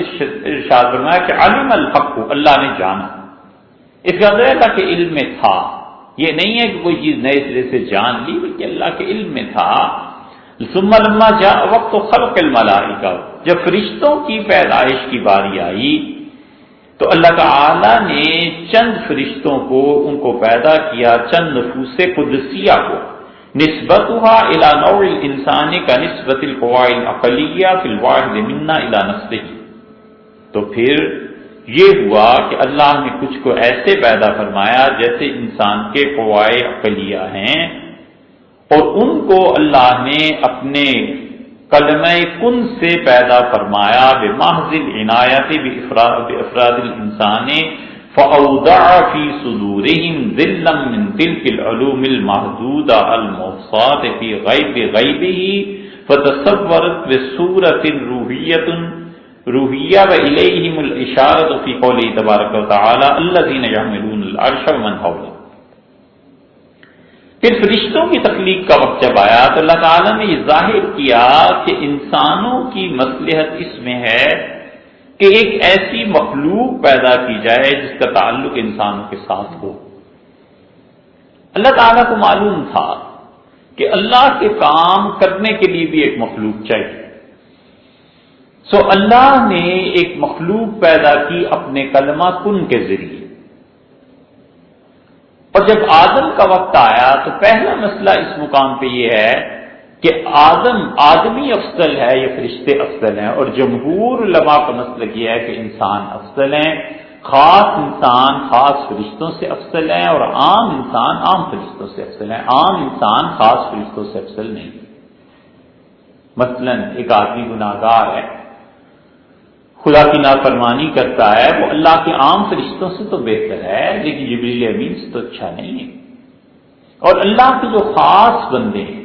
ارشاد فرمایا کہ علم الحق، اللہ نے جانا، اس کا مطلب اللہ کے علم میں تھا، یہ نہیں ہے کہ کوئی چیز نئے سرے سے جان لی، بلکہ اللہ کے علم میں تھا۔ ثم لما جاء وقت خلق الملائکہ، جب فرشتوں کی پیدائش کی باری آئی تو اللہ تعالی نے چند فرشتوں کو ان کو پیدا کیا، چند نفوس قدسیہ کو، نسبتها الى نوع الانسان کا نسبت القواع العقلیہ فی الواحد منا الى نفسه۔ تو پھر یہ ہوا کہ اللہ نے کچھ کو ایسے پیدا فرمایا جیسے انسان کے قواع عقلیہ ہیں، اور ان کو اللہ نے اپنے کلمہ کن سے پیدا فرمایا، بمحض العنایت بافراد الانسان، فاودع فی صدورہم ذلا من تلک العلوم المحدودہ المحصاة فی غیب غیبہ، فتصورت بصورۃ روحیہ وإلیہم الاشارۃ فی قولہ تبارک وتعالی الذین یحملون العرش ومن حولہ۔ پھر فرشتوں کی تخلیق کا وقت جب آیا تو اللہ تعالیٰ نے یہ ظاہر کیا کہ انسانوں کی مصلحت اس میں ہے کہ ایک ایسی مخلوق پیدا کی جائے جس کا تعلق انسانوں کے ساتھ ہو۔ اللہ تعالیٰ کو معلوم تھا کہ اللہ کے کام کرنے کے لیے بھی ایک مخلوق چاہیے، سو اللہ نے ایک مخلوق پیدا کی اپنے کلمہ کن کے ذریعے۔ اور جب آدم کا وقت آیا تو پہلا مسئلہ اس مقام پہ یہ ہے کہ آدمی افضل ہے یا فرشتے افضل ہیں، اور جمہور علماء کا مسئلہ یہ ہے کہ انسان افضل ہیں، خاص انسان خاص فرشتوں سے افضل ہیں، اور عام انسان عام فرشتوں سے افضل ہیں، عام انسان خاص فرشتوں سے افضل نہیں۔ مثلا ایک آدمی گناہگار ہے، خدا کی نافرمانی کرتا ہے، وہ اللہ کے عام فرشتوں سے تو بہتر ہے لیکن جبریل امین سے تو اچھا نہیں ہے۔ اور اللہ کے جو خاص بندے ہیں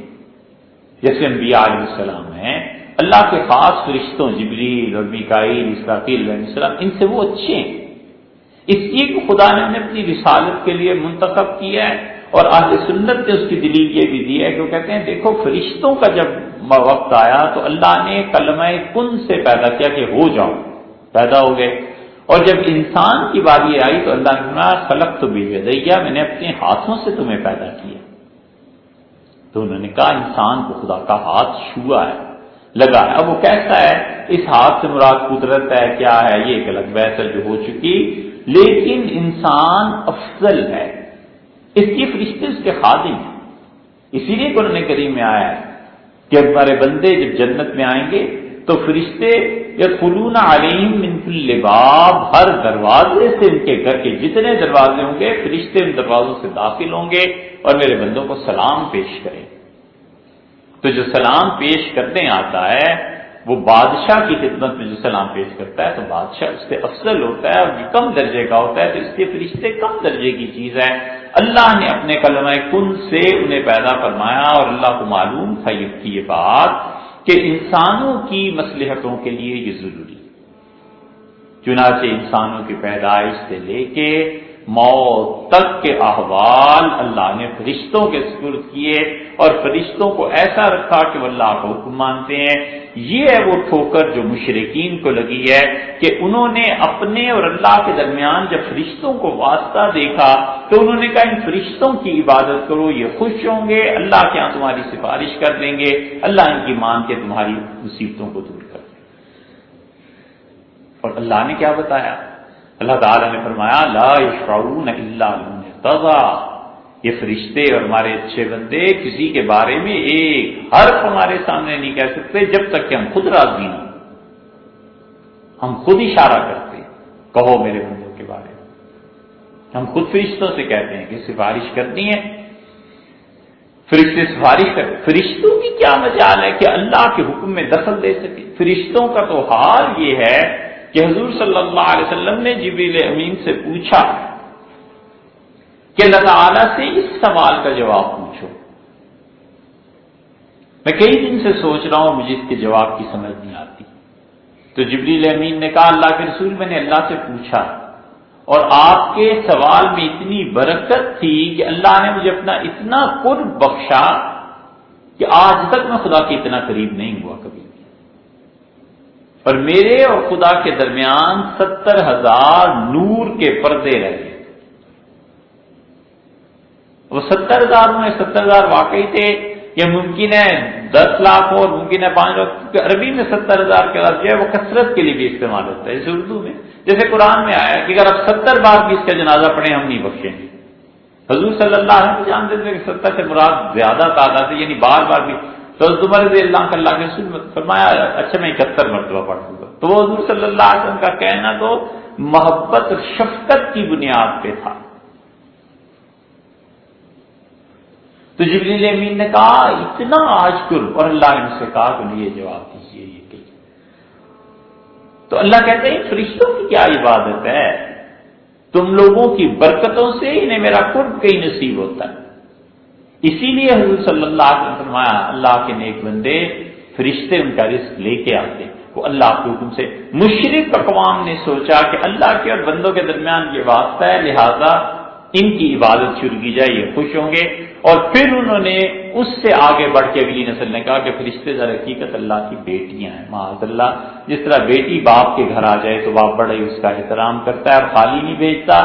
جیسے انبیاء علیہ السلام ہیں، اللہ کے خاص فرشتوں جبریل اور میکائیل اسرافیل علیہ السلام، ان سے وہ اچھے ہیں، اس لیے کہ خدا نے انہیں اپنی رسالت کے لیے منتخب کیا ہے۔ اور اہل سنت نے اس کی دلیل یہ بھی دی ہے کہ وہ کہتے ہیں دیکھو فرشتوں کا جب وقت آیا تو اللہ نے کلمہ کن سے پیدا کیا کہ ہو جاؤ، پیدا ہو گئے، اور جب انسان کی باری آئی تو اللہ نے کہا خلقت بیدیا، میں نے اپنے ہاتھوں سے تمہیں پیدا کیا۔ تو انہوں نے کہا انسان کو خدا کا ہاتھ چھوا ہے، لگا ہے، اب وہ کیسا ہے، اس ہاتھ سے مراد قدرت ہے کیا ہے یہ ایک الگ بحث ہے جو ہو چکی، لیکن انسان افضل ہے، اس کی فرشتے اس کے خادم ہیں۔ اسی لیے قرآن کریم میں آیا ہے کہ ہمارے بندے جب جنت میں آئیں گے تو فرشتے یدخلون علیہم من کل باب، ہر دروازے سے ان کے گھر کے جتنے دروازے ہوں گے فرشتے ان دروازوں سے داخل ہوں گے اور میرے بندوں کو سلام پیش کریں۔ تو جو سلام پیش کرنے آتا ہے وہ بادشاہ کی خدمت میں جو سلام پیش کرتا ہے تو بادشاہ اس سے افضل ہوتا ہے اور یہ کم درجے کا ہوتا ہے، تو اس کے فرشتے کم درجے کی چیز ہے۔ اللہ نے اپنے کلمہ کن سے انہیں پیدا فرمایا، اور اللہ کو معلوم تھا یہ بات کہ انسانوں کی مصلحتوں کے لیے یہ ضروری ہے۔ چنانچہ انسانوں کی پیدائش سے لے کے موت تک کے احوال اللہ نے فرشتوں کے سپرد کیے، اور فرشتوں کو ایسا رکھا کہ وہ اللہ کا حکم مانتے ہیں۔ یہ ہے وہ ٹھوکر جو مشرکین کو لگی ہے کہ انہوں نے اپنے اور اللہ کے درمیان جب فرشتوں کو واسطہ دیکھا تو انہوں نے کہا ان فرشتوں کی عبادت کرو، یہ خوش ہوں گے، اللہ کے ہاں تمہاری سفارش کر دیں گے، اللہ ان کی مان کے تمہاری مصیبتوں کو دور کر دیں گے۔ اور اللہ نے کیا بتایا؟ اللہ تعالیٰ نے فرمایا لا یشفعون الا لمن ارتضی، یہ فرشتے اور ہمارے اچھے بندے کسی کے بارے میں ایک حرف ہمارے سامنے نہیں کہہ سکتے جب تک کہ ہم خود راضی نہ ہوں۔ ہم خود اشارہ کرتے کہو میرے بندوں کے بارے میں، ہم خود فرشتوں سے کہتے ہیں کہ سفارش کرنی ہے، فرشتے سفارش کر۔ فرشتوں کی کیا مجال ہے کہ اللہ کے حکم میں دخل دے سکے؟ فرشتوں کا تو حال یہ ہے کہ حضور صلی اللہ علیہ وسلم نے جبریل امین سے پوچھا کہ اللہ تعالیٰ سے اس سوال کا جواب پوچھو، میں کئی دن سے سوچ رہا ہوں مجھے اس کے جواب کی سمجھ نہیں آتی۔ تو جبریل امین نے کہا اللہ کے رسول میں نے اللہ سے پوچھا اور آپ کے سوال میں اتنی برکت تھی کہ اللہ نے مجھے اپنا اتنا قرب بخشا کہ آج تک میں خدا کے اتنا قریب نہیں ہوا کبھی، اور میرے اور خدا کے درمیان 70,000 نور کے پردے رہ گئے۔ وہ 70,000 میں 70,000 واقعی تھے، یہ ممکن ہے 10 لاکھ ہو اور ممکن ہے 5 لاکھ، کیونکہ عربی میں 70,000 کا لفظ جو ہے وہ کثرت کے لیے بھی استعمال ہوتا ہے، جیسے اردو میں، جیسے قرآن میں آیا کہ اگر آپ 70 بار بھی اس کا جنازہ پڑھیں ہم نہیں بخشیں گے۔ حضور صلی اللہ علیہ وسلم جانتے تھے کہ 70 سے مراد زیادہ تعداد ہے، یعنی بار بار بھی۔ تو عمر رضی اللہ عنہ اللہ کے رسول نے فرمایا اچھا میں 71 مرتبہ پڑھ دوں گا، تو وہ حضور صلی اللہ علیہ وسلم کا کہنا تو محبت اور شفقت کی بنیاد پہ تھا۔ تو جبریل امین نے کہا اتنا آج قرب، اور اللہ نے مجھ سے کہا کہ یہ جواب دیجیے یہ کہیے۔ تو اللہ کہتے ہیں فرشتوں کی کیا عبادت ہے، تم لوگوں کی برکتوں سے انہیں میرا قرب کہیں نصیب ہوتا ہے۔ اسی لیے حضور صلی اللہ علیہ وسلم نے فرمایا اللہ کے نیک بندے فرشتے ان کا رزق لے کے آتے، وہ اللہ کے حکم سے۔ مشرک اقوام نے سوچا کہ اللہ کے اور بندوں کے درمیان یہ واسطہ ہے لہذا ان کی عبادت شروع کی جائے، یہ خوش ہوں گے، اور پھر انہوں نے اس سے آگے بڑھ کے اگلی نسل نے کہا کہ فرشتے در حقیقت اللہ کی بیٹیاں ہیں، معاذ اللہ، جس طرح بیٹی باپ کے گھر آ جائے تو باپ بڑا ہی اس کا احترام کرتا ہے اور خالی نہیں بھیجتا،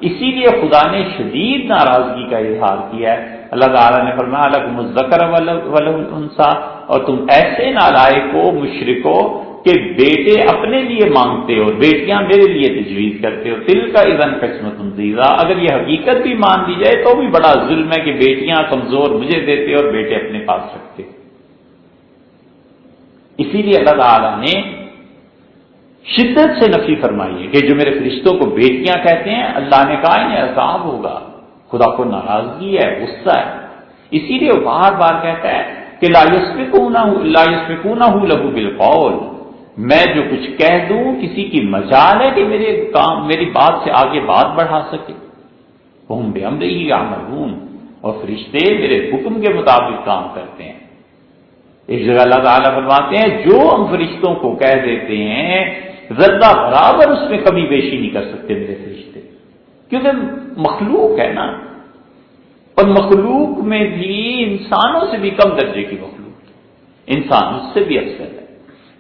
اسی لیے خدا نے شدید ناراضگی کا اظہار کیا ہے۔ اللہ تعالیٰ نے فرمایا لکم الذکر ولہ الانثی، اور تم ایسے نالائق ہو مشرکو کہ بیٹے اپنے لیے مانگتے ہو، بیٹیاں میرے لیے تجویز کرتے ہو، تلک اذا قسمۃ ضیزیٰ، اگر یہ حقیقت بھی مان لی جائے تو بھی بڑا ظلم ہے کہ بیٹیاں کمزور مجھے دیتے اور بیٹے اپنے پاس رکھتے۔ اسی لیے اللہ تعالیٰ نے شدت سے نفی فرمائی ہے کہ جو میرے فرشتوں کو بیٹیاں کہتے ہیں، اللہ نے کہا انہیں عذاب ہوگا، خدا کو ناراضگی ہے، غصہ ہے۔ اسی لیے وہ بار بار کہتا ہے کہ لا یسبقونہ لہ بالقول، میں جو کچھ کہہ دوں کسی کی مجال ہے کہ میری بات سے آگے بات بڑھا سکے۔ ہم بامرہ یعملون، اور فرشتے میرے حکم کے مطابق کام کرتے ہیں۔ ایک جگہ اللہ تعالیٰ فرماتے ہیں جو ہم فرشتوں کو کہہ دیتے ہیں ذرہ برابر اس میں کمی بیشی نہیں کر سکتے میرے فرشتے، کیونکہ مخلوق ہے نا، اور مخلوق میں بھی انسانوں سے بھی کم درجے کی مخلوق ہے، انسان اس سے بھی افضل ہے۔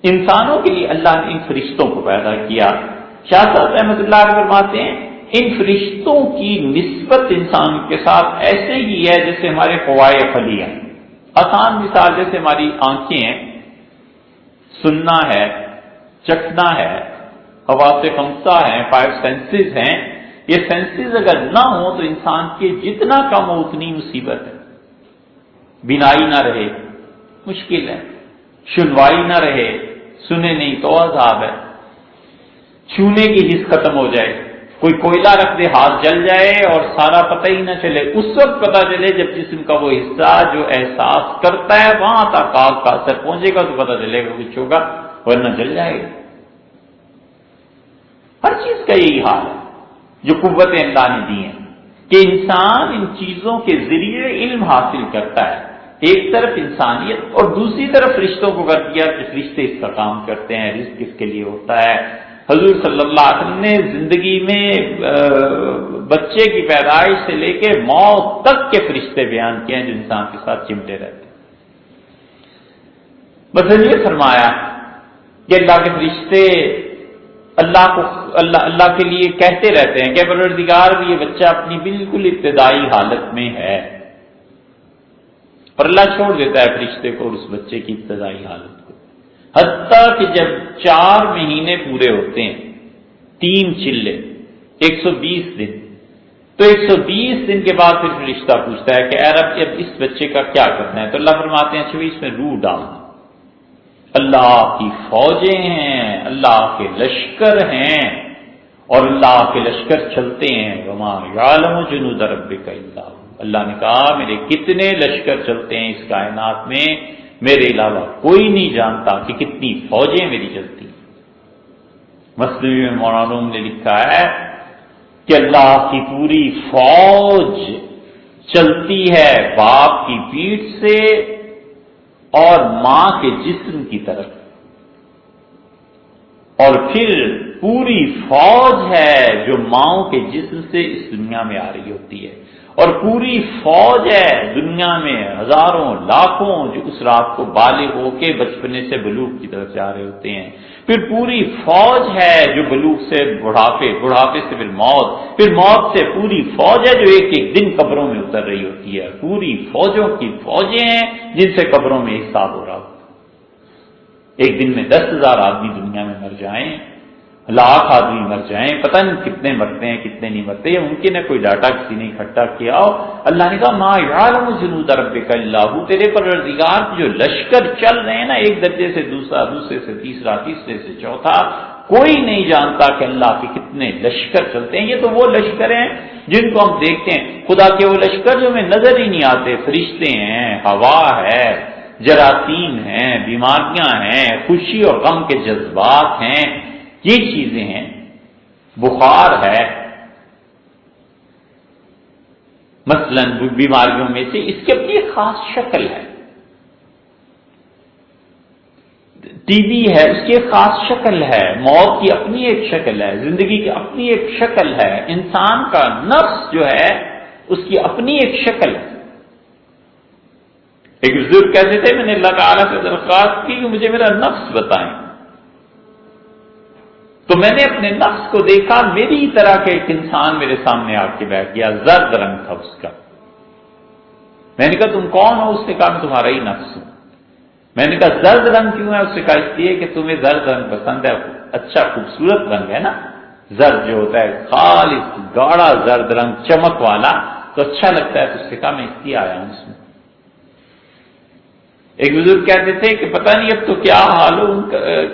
انسانوں کے لیے اللہ نے ان فرشتوں کو پیدا کیا۔ شاہ صاحب رحمۃ اللہ علیہ فرماتے ہیں ان فرشتوں کی نسبت انسان کے ساتھ ایسے ہی ہے جیسے ہمارے قوائے خلی ہیں۔ آسان مثال جیسے ہماری آنکھیں ہیں، سننا ہے، چکھنا ہے، حواس خمسہ ہیں، 5 سینسز ہیں، یہ سینسز اگر نہ ہوں تو انسان کے جتنا کم ہو اتنی مصیبت ہے۔ بینائی نہ رہے مشکل ہے، سنوائی نہ رہے، سنے نہیں تو عذاب ہے، چھونے کی حس ختم ہو جائے کوئی کوئلہ رکھ دے ہاتھ جل جائے اور سارا پتہ ہی نہ چلے، اس وقت پتہ چلے جب جسم کا وہ حصہ جو احساس کرتا ہے وہاں تک آگ کا اثر پہنچے گا تو پتہ چلے گا کچھ ہوگا، ورنہ جل جائے گا۔ ہر چیز کا یہی حال ہے جو قوتیں اللہ نے دی ہیں کہ انسان ان چیزوں کے ذریعے علم حاصل کرتا ہے، ایک طرف انسانیت اور دوسری طرف رشتوں کو کر دیا کہ رشتے اس کا کام کرتے ہیں، رزق کس کے لیے ہوتا ہے۔ حضور صلی اللہ علیہ وسلم نے زندگی میں بچے کی پیدائش سے لے کے موت تک کے فرشتے بیان کیے ہیں جو انسان کے ساتھ چمٹے رہتے ہیں۔ بس یہ فرمایا کہ اللہ کے فرشتے اللہ کے لیے کہتے رہتے ہیں کہ پروردگار بھی یہ بچہ اپنی بالکل ابتدائی حالت میں ہے، اور اللہ چھوڑ دیتا ہے فرشتے کو اور اس بچے کی ابتدائی حالت کو، حتیٰ کہ جب 4 مہینے پورے ہوتے ہیں، 3 چلے 120 دن، تو 120 دن کے بعد پھر فرشتہ پوچھتا ہے کہ اے رب اب اس بچے کا کیا کرنا ہے؟ تو اللہ فرماتے ہیں اچھا اس میں روح ڈال، اللہ کی فوجیں ہیں، اللہ کے لشکر ہیں، اور اللہ کے لشکر چلتے ہیں، وما یعلم جنود ربک الا هو، اللہ نے کہا میرے کتنے لشکر چلتے ہیں اس کائنات میں، میرے علاوہ کوئی نہیں جانتا کہ کتنی فوجیں میری چلتی ہیں۔ مثنوی میں مولانا روم نے لکھا ہے کہ اللہ کی پوری فوج چلتی ہے باپ کی پیٹھ سے اور ماں کے جسم کی طرف، اور پھر پوری فوج ہے جو ماؤں کے جسم سے اس دنیا میں آ رہی ہوتی ہے، اور پوری فوج ہے دنیا میں ہزاروں لاکھوں جو اس رات کو بالغ ہو کے بچپنے سے بلوغ کی طرف جا رہے ہوتے ہیں، پھر پوری فوج ہے جو بلوغ سے بڑھاپے، بڑھاپے سے پھر موت، پھر موت سے پوری فوج ہے جو ایک ایک دن قبروں میں اتر رہی ہوتی ہے، پوری فوجوں کی فوجیں ہیں جن سے قبروں میں حساب ہو رہا ہوتا ہے۔ ایک دن میں 10,000 آدمی دنیا میں مر جائیں، 1,00,000 آدمی مر جائیں، پتہ نہیں کتنے مرتے ہیں کتنے نہیں مرتے، یہ ممکن ہے کوئی ڈاٹا کسی نے اکٹھا کیا ہو۔ اللہ نے کہا ما یعلم جنود ربک الا هو، تیرے پروردگار جو لشکر چل رہے ہیں نا، ایک درجے سے دوسرا، دوسرے سے تیسرا، تیسرے سے چوتھا، کوئی نہیں جانتا کہ اللہ کے کتنے لشکر چلتے ہیں۔ یہ تو وہ لشکر ہیں جن کو ہم دیکھتے ہیں، خدا کے وہ لشکر جو ہمیں نظر ہی نہیں آتے، فرشتے ہیں، ہوا ہے، جراثیم ہیں، بیماریاں ہیں، خوشی اور غم کے جذبات ہیں، یہ چیزیں ہیں، بخار ہے مثلا بیماریوں میں سے، اس کی اپنی ایک خاص شکل ہے، ٹی بی ہے اس کی ایک خاص شکل ہے، موت کی اپنی ایک شکل ہے، زندگی کی اپنی ایک شکل ہے، انسان کا نفس جو ہے اس کی اپنی ایک شکل ہے۔ ایک بزرگ کہتے تھے میں نے اللہ تعالیٰ سے درخواست کی کہ مجھے میرا نفس بتائیں، تو میں نے اپنے نفس کو دیکھا، میری طرح کا ایک انسان میرے سامنے آ کے بیٹھ گیا، زرد رنگ تھا اس کا۔ میں نے کہا تم کون ہو؟ اس نے کہا میں تمہارا ہی نفس ہوں۔ میں نے کہا زرد رنگ کیوں ہے؟ اس نے کہا اس لیے کہ تمہیں زرد رنگ پسند ہے، اچھا خوبصورت رنگ ہے نا، زرد جو ہوتا ہے خالص گاڑا زرد رنگ چمک والا تو اچھا لگتا ہے، تو اس نے کہا میں اس لیے آیا ہوں اس میں۔ ایک بزرگ کہتے تھے کہ پتہ نہیں اب تو کیا حال ہو،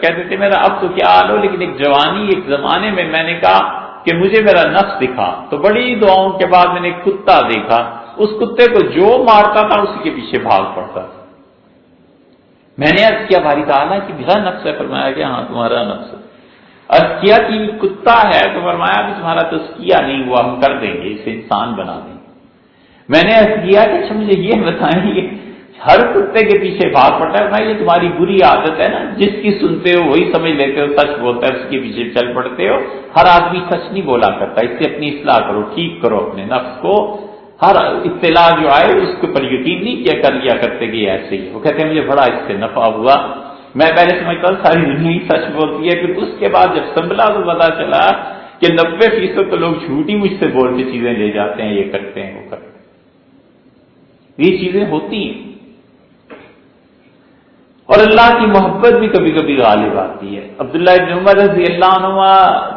کہتے تھے میرا اب تو کیا حال ہو، لیکن ایک جوانی ایک زمانے میں میں نے کہا کہ مجھے میرا نفس دکھا، تو بڑی دعاؤں کے بعد میں نے ایک کتا دیکھا، اس کتے کو جو مارتا تھا اسی کے پیچھے بھاگ پڑتا تھا۔ میں نے عرض کیا باری تعالیٰ کہ میرا نفس ہے؟ فرمایا کہ ہاں تمہارا نفس ہے۔ عرض کیا کہ کتا ہے؟ تو فرمایا کہ تمہارا تزکیہ نہیں ہوا، ہم کر دیں گے، اسے انسان بنا دیں گے۔ میں نے عرض کیا کہ اچھا مجھے یہ بتائیں گے ہر کتے کے پیچھے بھاگ پڑتا ہے، بھائی یہ تمہاری بری عادت ہے نا، جس کی سنتے ہو وہی سمجھ لیتے ہو سچ بولتا ہے، اس کے پیچھے چل پڑتے ہو۔ ہر آدمی سچ نہیں بولا کرتا، اس سے اپنی اصلاح کرو، ٹھیک کرو اپنے نفس کو، ہر اطلاع جو آئے اس کے پر یقین نہیں کیا کر لیا کرتے کہ ایسے ہی۔ وہ کہتے ہیں مجھے بڑا اس سے نفع ہوا، میں پہلے سمجھتا ہوں ساری دنیا ہی سچ بولتی ہے، پھر اس کے بعد جب سنبھلا تو پتا چلا کہ 90% تو لوگ جھوٹی مجھ سے بول کے چیزیں لے جاتے ہیں، یہ کرتے ہیں وہ کرتے ہیں، یہ چیزیں ہوتی ہیں۔ اور اللہ کی محبت بھی کبھی کبھی غالب آتی ہے۔ عبداللہ ابن عمر رضی اللہ عنہ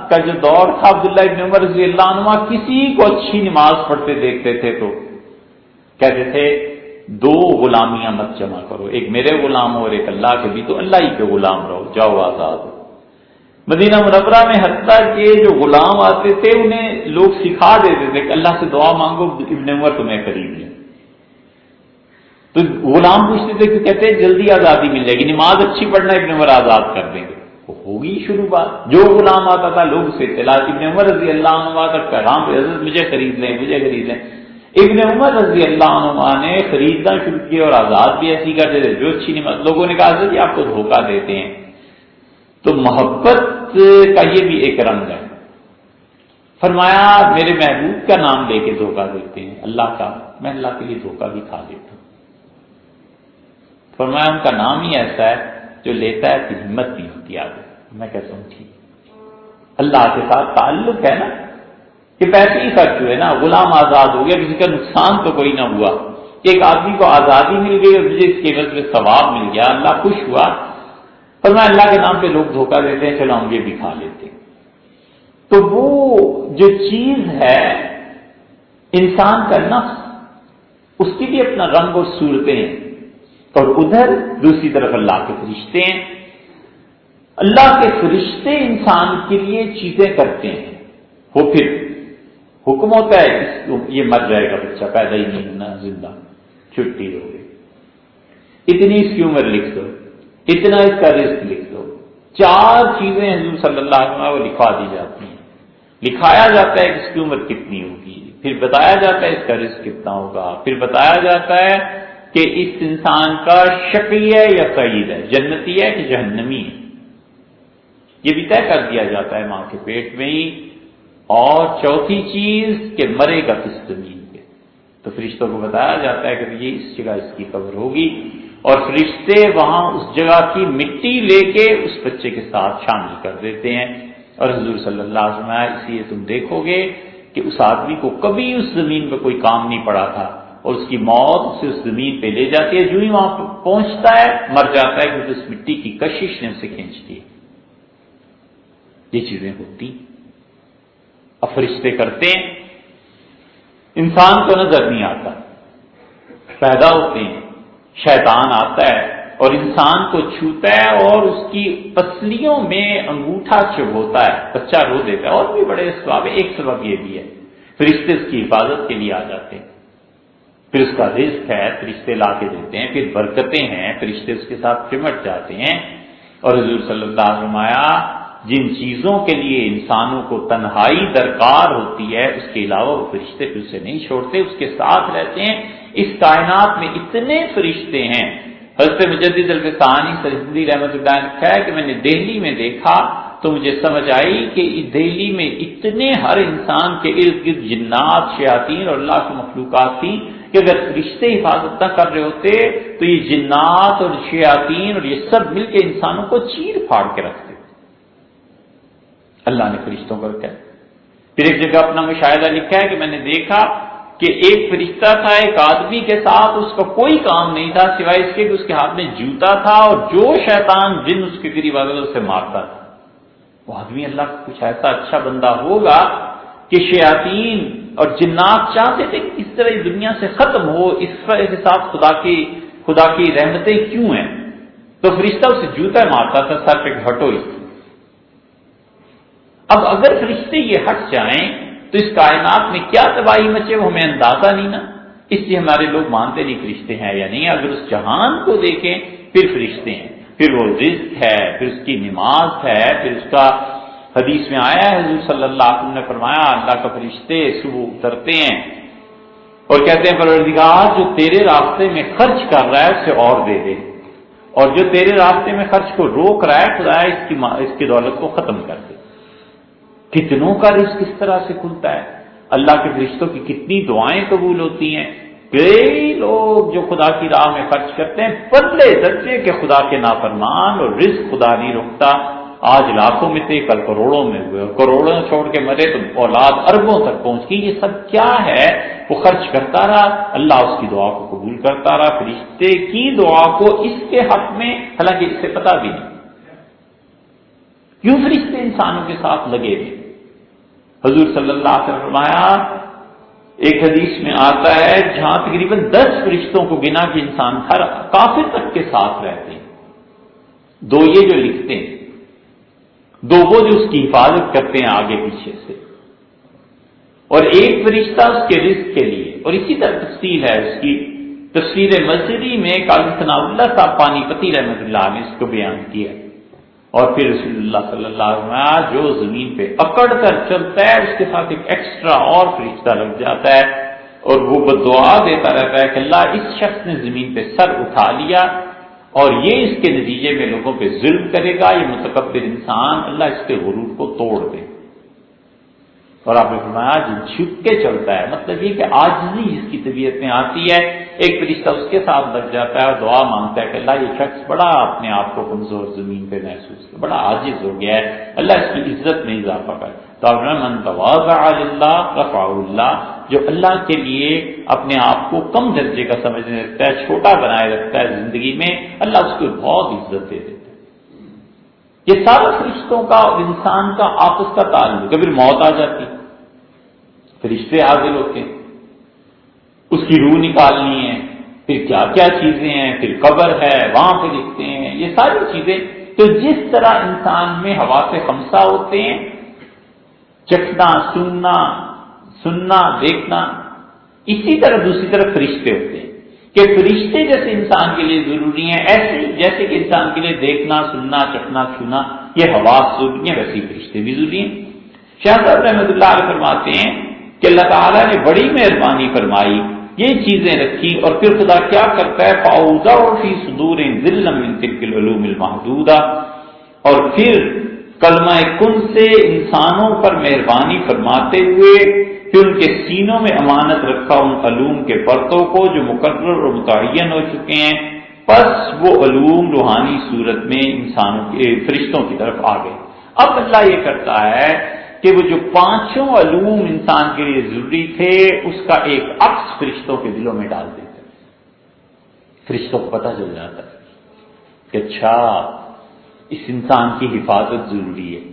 کا جو دور تھا، عبداللہ ابن عمر رضی اللہ عنہ کسی کو اچھی نماز پڑھتے دیکھتے تھے تو کہتے تھے 2 غلامیاں مت جمع کرو، ایک میرے غلام ہو اور ایک اللہ کے، بھی تو اللہ ہی کے غلام رہو، جاؤ آزاد ہو۔ مدینہ منورہ میں حتیٰ کہ جو غلام آتے تھے انہیں لوگ سکھا دیتے تھے کہ اللہ سے دعا مانگو ابن عمر تمہیں خرید لیں. تو غلام پوچھتے تھے کہ کہتے ہیں جلدی آزادی مل جائے گی، نماز اچھی پڑھنا ابن عمر آزاد کر دیں گے. ہوگی شروع بات. جو غلام آتا تھا لوگ اسے اطلاع، ابن عمر رضی اللہ عنہ کا پیغام، حضرت مجھے خرید لیں مجھے خرید لیں. ابن عمر رضی اللہ عنہ نے خریدنا شروع کیا اور آزاد بھی ایسی کر دیتے جو اچھی نماز. لوگوں نے کہا حضرت جی آپ کو دھوکہ دیتے ہیں. تو محبت کا یہ بھی ایک رنگ ہے. فرمایا میرے محبوب کا نام لے کے دھوکہ دیتے ہیں اللہ کا، میں اللہ کے لیے دھوکہ بھی کھا لیتا ہوں. فرمایا ان کا نام ہی ایسا ہے جو لیتا ہے تو ہمت نہیں ہوتی آگے. میں کہتا ہوں ٹھیک، اللہ کے ساتھ تعلق ہے نا، کہ پیسے ہی خرچ ہوئے نا، غلام آزاد ہو گیا، کسی کا نقصان تو کوئی نہ ہوا. ایک آدمی کو آزادی مل گئی اور مجھے اس کے عوض میں ثواب مل گیا، اللہ خوش ہوا. پر میں اللہ کے نام پہ لوگ دھوکہ دیتے ہیں، چلو ہم یہ بھی کھا لیتے ہیں. تو وہ جو چیز ہے انسان کا نفس، اس کی بھی اپنا رنگ اور صورتیں ہیں، اور ادھر دوسری طرف اللہ کے فرشتے ہیں. اللہ کے فرشتے انسان کے لیے چیزیں کرتے ہیں. وہ پھر حکم ہوتا ہے یہ مر جائے گا بچہ، پیدا ہی نہیں ہونا، زندہ، چھٹی ہو گئی، اتنی اس کی عمر لکھ دو، اتنا اس کا رزق لکھ دو. 4 چیزیں حضور صلی اللہ علیہ وسلم کو لکھوا دی جاتی ہیں. لکھایا جاتا ہے کہ اس کی عمر کتنی ہوگی، پھر بتایا جاتا ہے اس کا رزق کتنا ہوگا، پھر بتایا جاتا ہے کہ اس انسان کا شقی ہے یا سعید ہے، جنتی ہے کہ جہنمی ہے. یہ بھی طے کر دیا جاتا ہے ماں کے پیٹ میں ہی. اور چوتھی چیز کہ مرے گا کس زمین پہ، تو فرشتوں کو بتایا جاتا ہے کہ یہ اس جگہ اس کی قبر ہوگی، اور فرشتے وہاں اس جگہ کی مٹی لے کے اس بچے کے ساتھ شامل کر دیتے ہیں. اور حضور صلی اللہ علیہ وسلم اس لیے تم دیکھو گے کہ اس آدمی کو کبھی اس زمین پہ کوئی کام نہیں پڑا تھا، اور اس کی موت اسے اس زمین پہ لے جاتی ہے. جو ہی وہاں پہنچتا ہے مر جاتا ہے، کیونکہ اس مٹی کی کشش نے اسے کھینچتی ہے. یہ چیزیں ہوتی اب فرشتے کرتے ہیں. انسان کو نظر نہیں آتا، پیدا ہوتے ہیں، شیطان آتا ہے اور انسان کو چھوتا ہے اور اس کی پسلیوں میں انگوٹھا چبھوتا ہے، بچہ رو دیتا ہے. اور بھی بڑے اسباب ہے، ایک سبب یہ بھی ہے فرشتے اس کی حفاظت کے لیے آ جاتے ہیں. پھر اس کا رزق ہے، فرشتے لا کے دیتے ہیں. پھر برکتیں ہیں، فرشتے اس کے ساتھ چمٹ جاتے ہیں. اور حضور صلی اللہ علیہ وسلم جن چیزوں کے لیے انسانوں کو تنہائی درکار ہوتی ہے اس کے علاوہ وہ فرشتے پھر اسے نہیں چھوڑتے، اس کے ساتھ رہتے ہیں. اس کائنات میں اتنے فرشتے ہیں. حضرت مجدد الفسانی سرہندی رحمۃ اللہ نے کہا ہے کہ میں نے دہلی میں دیکھا تو مجھے سمجھ آئی کہ دہلی میں اتنے ہر انسان کے ارد گرد جنات، شیاطین اور اللہ کی مخلوقات تھیں کہ اگر فرشتے حفاظت نہ کر رہے ہوتے تو یہ جنات اور شیاطین اور یہ سب مل کے انسانوں کو چیر پھاڑ کے رکھتے. اللہ نے فرشتوں کو رکھا ہے. پھر ایک جگہ اپنا مشاہدہ لکھا ہے کہ میں نے دیکھا کہ ایک فرشتہ تھا ایک آدمی کے ساتھ، اس کا کوئی کام نہیں تھا سوائے اس کے کہ اس کے ہاتھ میں جوتا تھا، اور جو شیطان جن اس کے قریب آتا تھا اسے مارتا تھا. وہ آدمی اللہ کا کچھ ایسا اچھا بندہ ہوگا کہ شیاطین اور جنات چاہتے تھے کہ اس طرح دنیا سے ختم ہو. اس کے ساتھ خدا کی رحمتیں کیوں ہیں؟ تو فرشتہ اسے جوتا مارتا تھا، سر پہ ہٹو اس. اب اگر فرشتے یہ ہٹ جائیں تو اس کائنات میں کیا تباہی مچے وہ ہمیں اندازہ نہیں نا. اس لیے ہمارے لوگ مانتے نہیں فرشتے ہیں یا نہیں. اگر اس جہان کو دیکھیں پھر فرشتے ہیں، پھر وہ رزق ہے، پھر اس کی نماز ہے، پھر اس کا حدیث میں آیا ہے حضور صلی اللہ علیہ وسلم نے فرمایا اللہ کا فرشتے صبح اترتے ہیں اور کہتے ہیں پروردگار جو تیرے راستے میں خرچ کر رہا ہے اسے اور دے دے، اور جو تیرے راستے میں خرچ کو روک رہا ہے خدا اس کی دولت کو ختم کر دے. کتنوں کا رزق کس طرح سے کھلتا ہے. اللہ کے فرشتوں کی کتنی دعائیں قبول ہوتی ہیں. کئی لوگ جو خدا کی راہ میں خرچ کرتے ہیں پتلے درجے کے خدا کے نافرمان، اور رزق خدا نہیں روکتا. آج لاکھوں میں تھے کل کروڑوں میں ہوئے، اور کروڑوں چھوڑ کے مرے تو اولاد اربوں تک پہنچ گئی. یہ سب کیا ہے؟ وہ خرچ کرتا رہا، اللہ اس کی دعا کو قبول کرتا رہا. فرشتے کی دعا کو اس کے حق میں، حالانکہ اسے پتا بھی نہیں کیوں فرشتے انسانوں کے ساتھ لگے ہوئے. حضور صلی اللہ علیہ وسلم فرمایا ایک حدیث میں آتا ہے جہاں تقریباً 10 فرشتوں کو گنا کہ انسان ہر کافر تک کے ساتھ رہتے ہیں. 2 یہ جو لکھتے ہیں دو وہ جو اس کی حفاظت کرتے ہیں آگے پیچھے سے، اور ایک فرشتہ اس کے رزق کے لیے. اور اسی طرح تفصیل ہے اس کی، تفسیر مظہری میں قاضی ثناء اللہ صاحب پانی پتی رحمۃ اللہ نے اس کو بیان کیا. اور پھر رسول اللہ صلی اللہ علیہ وسلم جو زمین پہ اکڑ کر چلتا ہے اس کے ساتھ ایک ایکسٹرا اور فرشتہ لگ جاتا ہے، اور وہ بدعا دیتا رہتا ہے کہ اللہ اس شخص نے زمین پہ سر اٹھا لیا اور یہ اس کے نتیجے میں لوگوں پہ ظلم کرے گا، یہ متکبر انسان، اللہ اس کے غرور کو توڑ دے. اور آپ نے فرمایا جو جھک کے چلتا ہے، مطلب یہ کہ عاجزی جس کی طبیعت میں آتی ہے، ایک فرشتہ اس کے ساتھ لگ جاتا ہے اور دعا مانگتا ہے کہ اللہ یہ شخص بڑا اپنے آپ کو کمزور زمین پہ محسوس کر، بڑا عاجز ہو گیا ہے، اللہ اس کی عزت میں اضافہ کر. تو من تواضع للہ رفعہ اللہ، جو اللہ کے لیے اپنے آپ کو کم درجے کا سمجھنے لگتا ہے، چھوٹا بنائے رکھتا ہے زندگی میں، اللہ اس کو بہت عزت دے دیتا ہے. یہ سارا فرشتوں کا اور انسان کا آپس کا تعلق ہے. پھر موت آ جاتی، فرشتے حاضر ہوتے ہیں، اس کی روح نکالنی ہے، پھر کیا کیا چیزیں ہیں، پھر قبر ہے وہاں پہ لکھتے ہیں، یہ ساری چیزیں. تو جس طرح انسان میں حواس خمسہ ہوتے ہیں، چکھنا، سننا، دیکھنا، اسی طرح دوسری طرف فرشتے ہوتے ہیں کہ فرشتے جیسے انسان کے لیے ضروری ہیں، ایسے جیسے کہ انسان کے لیے دیکھنا، سننا، چکھنا، چھونا یہ حواس ضروری ہیں، ویسے فرشتے بھی ضروری ہیں. شاہ صاحب رحمۃ اللہ علیہ فرماتے ہیں کہ اللہ تعالیٰ نے بڑی مہربانی فرمائی، یہ چیزیں رکھی، اور پھر خدا کیا کرتا ہے فَأَوْضَعُ فِي صُدُورٍ ذِلًّا مِّن تِلْكَ الْعُلُومِ الْمَحْدُودَةِ، اور پھر کلمہ کن سے انسانوں پر مہربانی فرماتے ہوئے پھر ان کے سینوں میں امانت رکھا ان علوم کے پرتوں کو جو مقرر اور متعین ہو چکے ہیں. پس وہ علوم روحانی صورت میں انسانوں کے فرشتوں کی طرف آ گئے. اب اللہ یہ کرتا ہے کہ وہ جو پانچوں علوم انسان کے لیے ضروری تھے اس کا ایک عکس فرشتوں کے دلوں میں ڈال دیتے ہیں. فرشتوں کو پتہ چل جاتا ہے کہ اچھا اس انسان کی حفاظت ضروری ہے،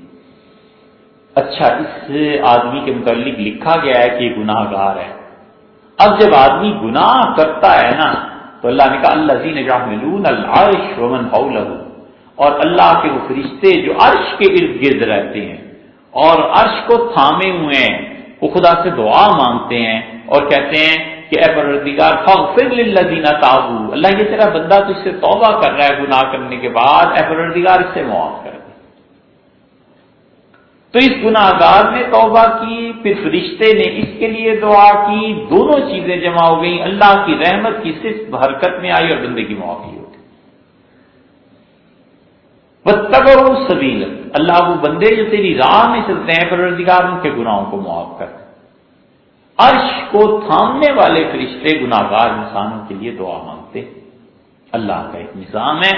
اچھا اس آدمی کے متعلق لکھا گیا ہے کہ یہ گناہ گار ہے. اب جب آدمی گناہ کرتا ہے نا تو اللہ نے کہا الذین یحملون العرش ومن حولہ، اور اللہ کے وہ فرشتے جو عرش کے ارد گرد رہتے ہیں اور عرش کو تھامے ہوئے ہیں، وہ خدا سے دعا مانگتے ہیں اور کہتے ہیں کہ اے پروردگار فاغفر للذین تابوا، اللہ یہ تیرا بندہ تو اس سے توبہ کر رہا ہے گناہ کرنے کے بعد، اے پروردگار اس سے معاف کر دے. تو اس گناہ گار نے توبہ کی، پھر فرشتے نے اس کے لیے دعا کی، دونوں چیزیں جمع ہو گئیں، اللہ کی رحمت کی صرف حرکت میں آئی اور بندے کی معافی ہو گئی. واتبعوا السبیل، اللہ وہ بندے جو تیری راہ میں چلتے ہیں پروردگار ان کے گناہوں کو معاف کر. عرش کو تھامنے والے فرشتے گناہگار انسانوں کے لیے دعا مانگتے. اللہ کا ایک نظام ہے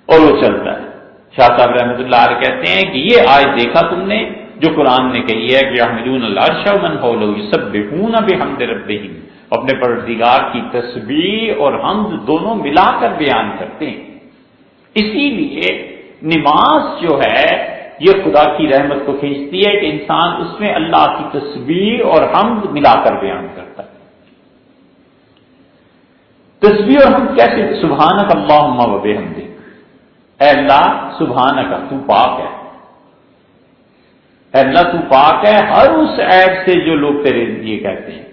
اور وہ چلتا ہے. شاہ صاحب رحمۃ اللہ علیہ کہتے ہیں کہ یہ آیت دیکھا تم نے جو قرآن نے کہی ہے کہ یحملون العرش ومن حولہ یسبحون بحمد ربہم، اپنے پروردگار کی تسبیح اور حمد دونوں ملا کر بیان کرتے ہیں. اسی لیے نماز جو ہے یہ خدا کی رحمت کو کھینچتی ہے کہ انسان اس میں اللہ کی تسبیح اور حمد ملا کر بیان کرتا ہے. تسبیح اور حمد کیسے؟ سبحانک اللہم و بحمدک، اے اللہ سبحانک تو پاک ہے، اے اللہ تو پاک ہے ہر اس عیب سے جو لوگ تیرے لیے کہتے ہیں،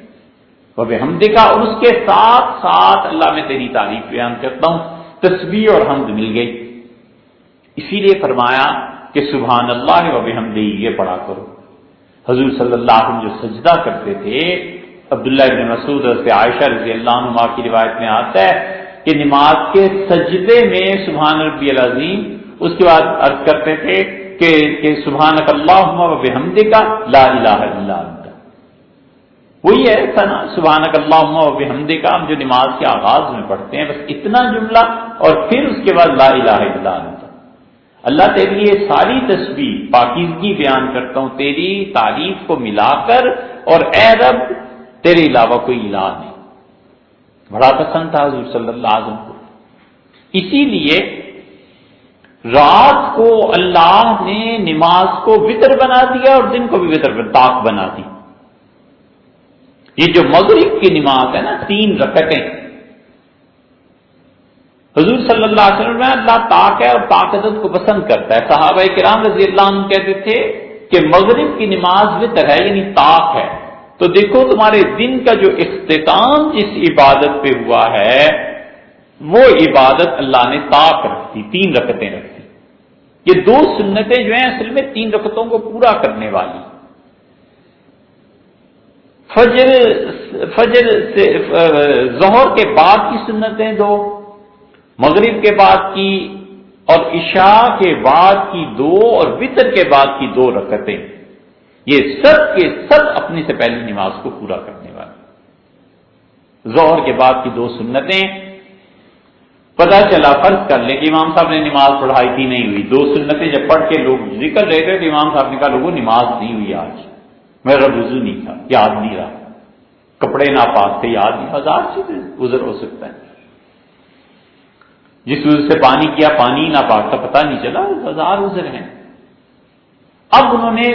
و بحمدک، اور اس کے ساتھ ساتھ اللہ میں تیری تعریف بیان کرتا ہوں. تسبیح اور حمد مل گئی. اسی لیے فرمایا کہ سبحان اللہ و بحمدہ یہ پڑھا کرو. حضور صلی اللہ علیہ وسلم جو سجدہ کرتے تھے، عبداللہ ابن مسعود حضرت عائشہ رضی اللہ عنہما کی روایت میں آتا ہے کہ نماز کے سجدے میں سبحان ربی العظیم، اس کے بعد عرض کرتے تھے کہ سبحانک اللہم و بحمدک لا الہ الا انت. وہی ہے ثنا سبحانک اللہم و بحمدک، ہم جو نماز کے آغاز میں پڑھتے ہیں بس اتنا جملہ، اور پھر اس کے بعد لا الہ الا انت. اللہ تیری لیے ساری تسبیح پاکیزگی بیان کرتا ہوں تیری تعریف کو ملا کر، اور اے رب تیرے علاوہ کوئی الہ نہیں. بڑا پسند تھا حضور صلی اللہ علیہ وسلم کو. اسی لیے رات کو اللہ نے نماز کو وتر بنا دیا اور دن کو بھی وتر طاق بنا دی. یہ جو مغرب کی نماز ہے نا 3 رکعتیں، حضور صلی اللہ علیہ وسلم میں اللہ طاق ہے اور طاقت کو پسند کرتا ہے. صحابہ کرام رضی اللہ عنہ کہتے تھے کہ مغرب کی نماز وتر ہے، یعنی طاق ہے. تو دیکھو تمہارے دن کا جو اختتام جس عبادت پہ ہوا ہے وہ عبادت اللہ نے طاق رکھتی، 3 رکعتیں رکھتی. یہ 2 سنتیں جو ہیں اصل میں 3 رکعتوں کو پورا کرنے والی. فجر سے ظہر کے بعد کی سنتیں 2، مغرب کے بعد کی اور عشاء کے بعد کی 2 اور وتر کے بعد کی 2 رکعتیں، یہ سب کے سب اپنی سے پہلی نماز کو پورا کرنے والی. ظہر کے بعد کی 2 سنتیں، پتہ چلا فرض کر لیں کہ امام صاحب نے نماز پڑھائی تھی نہیں ہوئی، 2 سنتیں جب پڑھ کے لوگ ذکر رہے تھے تو امام صاحب نے کہا لوگوں نماز نہیں ہوئی آج، میرا وضو نہیں تھا، یاد نہیں رہا، کپڑے ناپاک تھے، یاد نہیں. 1000 چیزیں عذر ہو سکتا ہے. جس وجہ سے پانی کیا پانی ناپاک تھا پتہ نہیں چلا، 1000 عذر ہیں. اب انہوں نے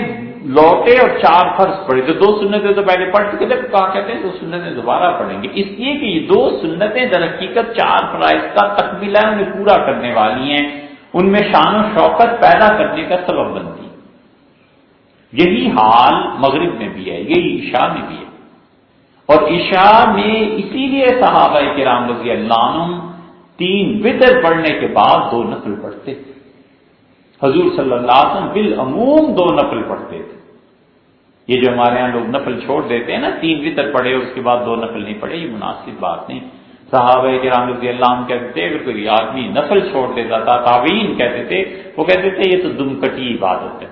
لوٹے اور 4 فرض پڑھے، تو 2 سنتیں تو پہلے پڑھ چکے تھے، کہا کہتے ہیں 2 سنتیں دوبارہ پڑھیں گے، اس لیے کہ یہ 2 سنتیں در حقیقت 4 فرائض کا تکمیلہ انہیں پورا کرنے والی ہیں، ان میں شان و شوکت پیدا کرنے کا سبب بنتی. یہی حال مغرب میں بھی ہے، یہی عشاء میں بھی ہے. اور عشاء میں اسی لیے صحابہ کرام رضی اللہ عنہم 3 وتر پڑھنے کے بعد 2 نفل پڑھتے تھے. حضور صلی اللہ علیہ وسلم بالعموم 2 نفل پڑھتے تھے. یہ جو ہمارے ہاں لوگ نفل چھوڑ دیتے ہیں نا، 3 وتر پڑھے اور اس کے بعد 2 نفل نہیں پڑھے، یہ مناسب بات نہیں. صحابہ کرام رضی اللہ عنہ کہتے تھے اگر کوئی آدمی نفل چھوڑ دیتا تھا، تابعین کہتے تھے، وہ کہتے تھے یہ تو دم کٹی عبادت ہے.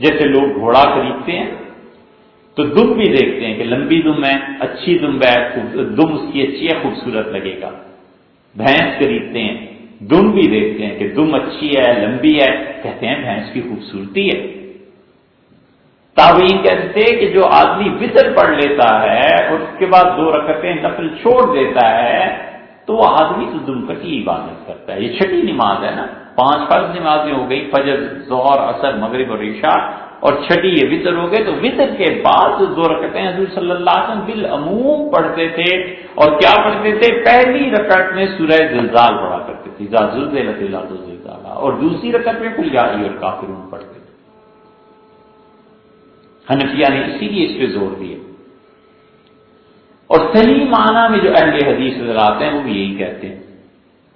جیسے لوگ گھوڑا خریدتے ہیں تو دم بھی دیکھتے ہیں کہ لمبی دم ہے، اچھی دم ہے، دم اس کی اچھی ہے، خوبصورت لگے گا. بھینس خریدتے ہیں، دم بھی دیکھتے ہیں کہ دم اچھی ہے، لمبی ہے، کہتے ہیں بھینس کی خوبصورتی ہے. تابعین کہتے تھے کہ جو آدمی وتر پڑھ لیتا ہے اور اس کے بعد 2 رکعتیں نفل چھوڑ دیتا ہے تو وہ آدمی تو دم کٹی عبادت کرتا ہے. یہ 6ٹھی نماز ہے نا، 5 فرض نمازیں ہو گئی، فجر، ظہر، عصر، مغرب اور عشاء، اور 6ٹھی یہ وتر ہو گئے. تو وتر کے بعد جو 2 رکعتیں حضور صلی اللہ علیہ وسلم بالعموم پڑھتے تھے. اور کیا پڑھتے تھے؟ پہلی رکعت میں سورہ زلزال پڑھا کرتے تھے، اذا زلزلت الارض زلزالها، اور دوسری رکعت میں قل یا ایھا الکافرون پڑھتے تھے. حنفیہ نے اسی لیے اس پہ زور دیا. اور صحیح معنی میں جو اہل حدیث حضرات ہیں وہ بھی یہی کہتے ہیں.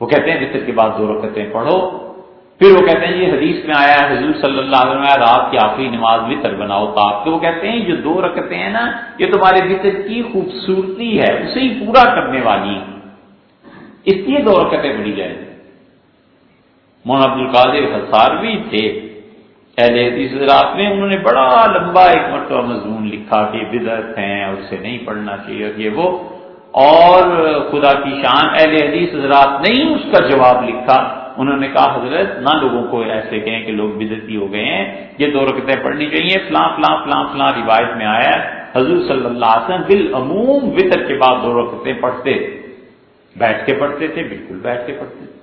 وہ کہتے ہیں وتر کے بعد 2 رکعتیں پڑھو. پھر وہ کہتے ہیں یہ حدیث میں آیا ہے حضور صلی اللہ علیہ وسلم رات کی آخری نماز وتر بناؤ طاق. تو وہ کہتے ہیں جو 2 رکعتیں ہیں نا یہ تمہارے وتر کی خوبصورتی ہے، اسے ہی پورا کرنے والی، اس لیے 2 رکعتیں پڑھی جائیں. مولانا عبدالقادر حصاروی تھے اہل حدیث حضرات میں، انہوں نے بڑا لمبا ایک مرتبہ مضمون لکھا کہ بدعت ہیں اور اسے نہیں پڑھنا چاہیے یہ وہ، اور خدا کی شان اہل حدیث حضرات نے ہی اس کا جواب لکھا. انہوں نے کہا حضرت نہ لوگوں کو ایسے کہیں کہ لوگ بدعتی ہو گئے ہیں، یہ 2 رکعتیں پڑھنی چاہیے، فلاں فلاں فلاں فلاں روایت میں آیا ہے حضور صلی اللہ علیہ وسلم بالعموم وتر کے بعد 2 رکعتیں پڑھتے، بیٹھ کے پڑھتے تھے، بالکل بیٹھ کے پڑھتے تھے.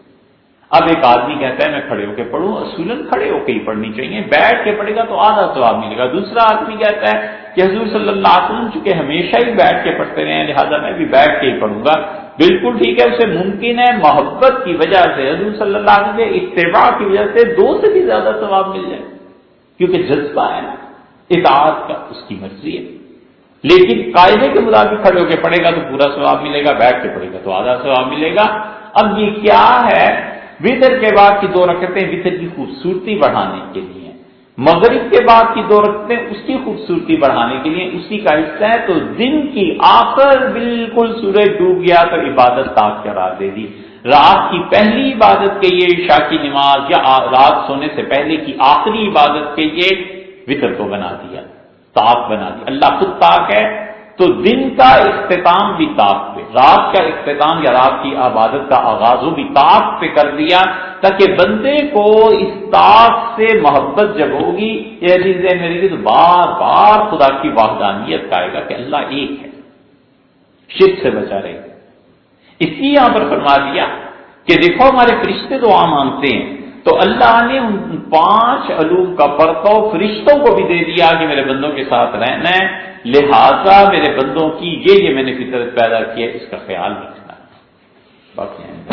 اب ایک آدمی کہتا ہے میں کھڑے ہو کے پڑھوں، اصولاً کھڑے ہو کے ہی پڑھنی چاہیے، بیٹھ کے پڑھے گا تو آدھا ثواب ملے گا. دوسرا آدمی کہتا ہے کہ حضور صلی اللہ علیہ وسلم چونکہ ہمیشہ ہی بیٹھ کے پڑھتے رہے ہیں لہٰذا میں بھی بیٹھ کے ہی پڑھوں گا. بالکل ٹھیک ہے، اسے ممکن ہے محبت کی وجہ سے حضور صلی اللہ علیہ وسلم کے اتباع کی وجہ سے 2 سے بھی زیادہ ثواب مل جائے، کیونکہ جذبہ ہے نا اطاعت کا، اس کی مرضی ہے. لیکن قاعدے کے مطابق کھڑے ہو کے پڑھے گا تو پورا ثواب ملے گا، بیٹھ کے پڑھے گا تو آدھا ثواب ملے گا. اب یہ کیا ہے؟ وتر کے بعد کی 2 رکعتیں وتر کی خوبصورتی بڑھانے کے لیے، مغرب کے بعد کی 2 رکعتیں اس کی خوبصورتی بڑھانے کے لیے، اسی کا حصہ ہے. تو دن کی آخر بالکل سورج ڈوب گیا تو عبادت طاق قرار دے دی. رات کی پہلی عبادت کے یہ عشاء کی نماز یا رات سونے سے پہلے کی آخری عبادت کے یہ وتر کو بنا دیا، طاق بنا دیا. اللہ خود طاق ہے تو دن کا اختتام بھی طاق پہ، رات کا اختتام یا رات کی عبادت کا آغاز بھی طاق پہ کر دیا، تاکہ بندے کو اس طاق سے محبت جب ہوگی یہ چیزیں میرے لیے تو بار بار خدا کی وحدانیت کہے گا کہ اللہ ایک ہے، شرک سے بچا رہے گا. اس لیے یہاں پر فرما دیا کہ دیکھو ہمارے فرشتے دعا مانگتے ہیں، تو اللہ نے ان 5 علوم کا پرتو فرشتوں کو بھی دے دیا کہ میرے بندوں کے ساتھ رہنا ہے، لہذا میرے بندوں کی یہ میں نے فطرت پیدا کی ہے اس کا خیال رکھنا ہے. باقی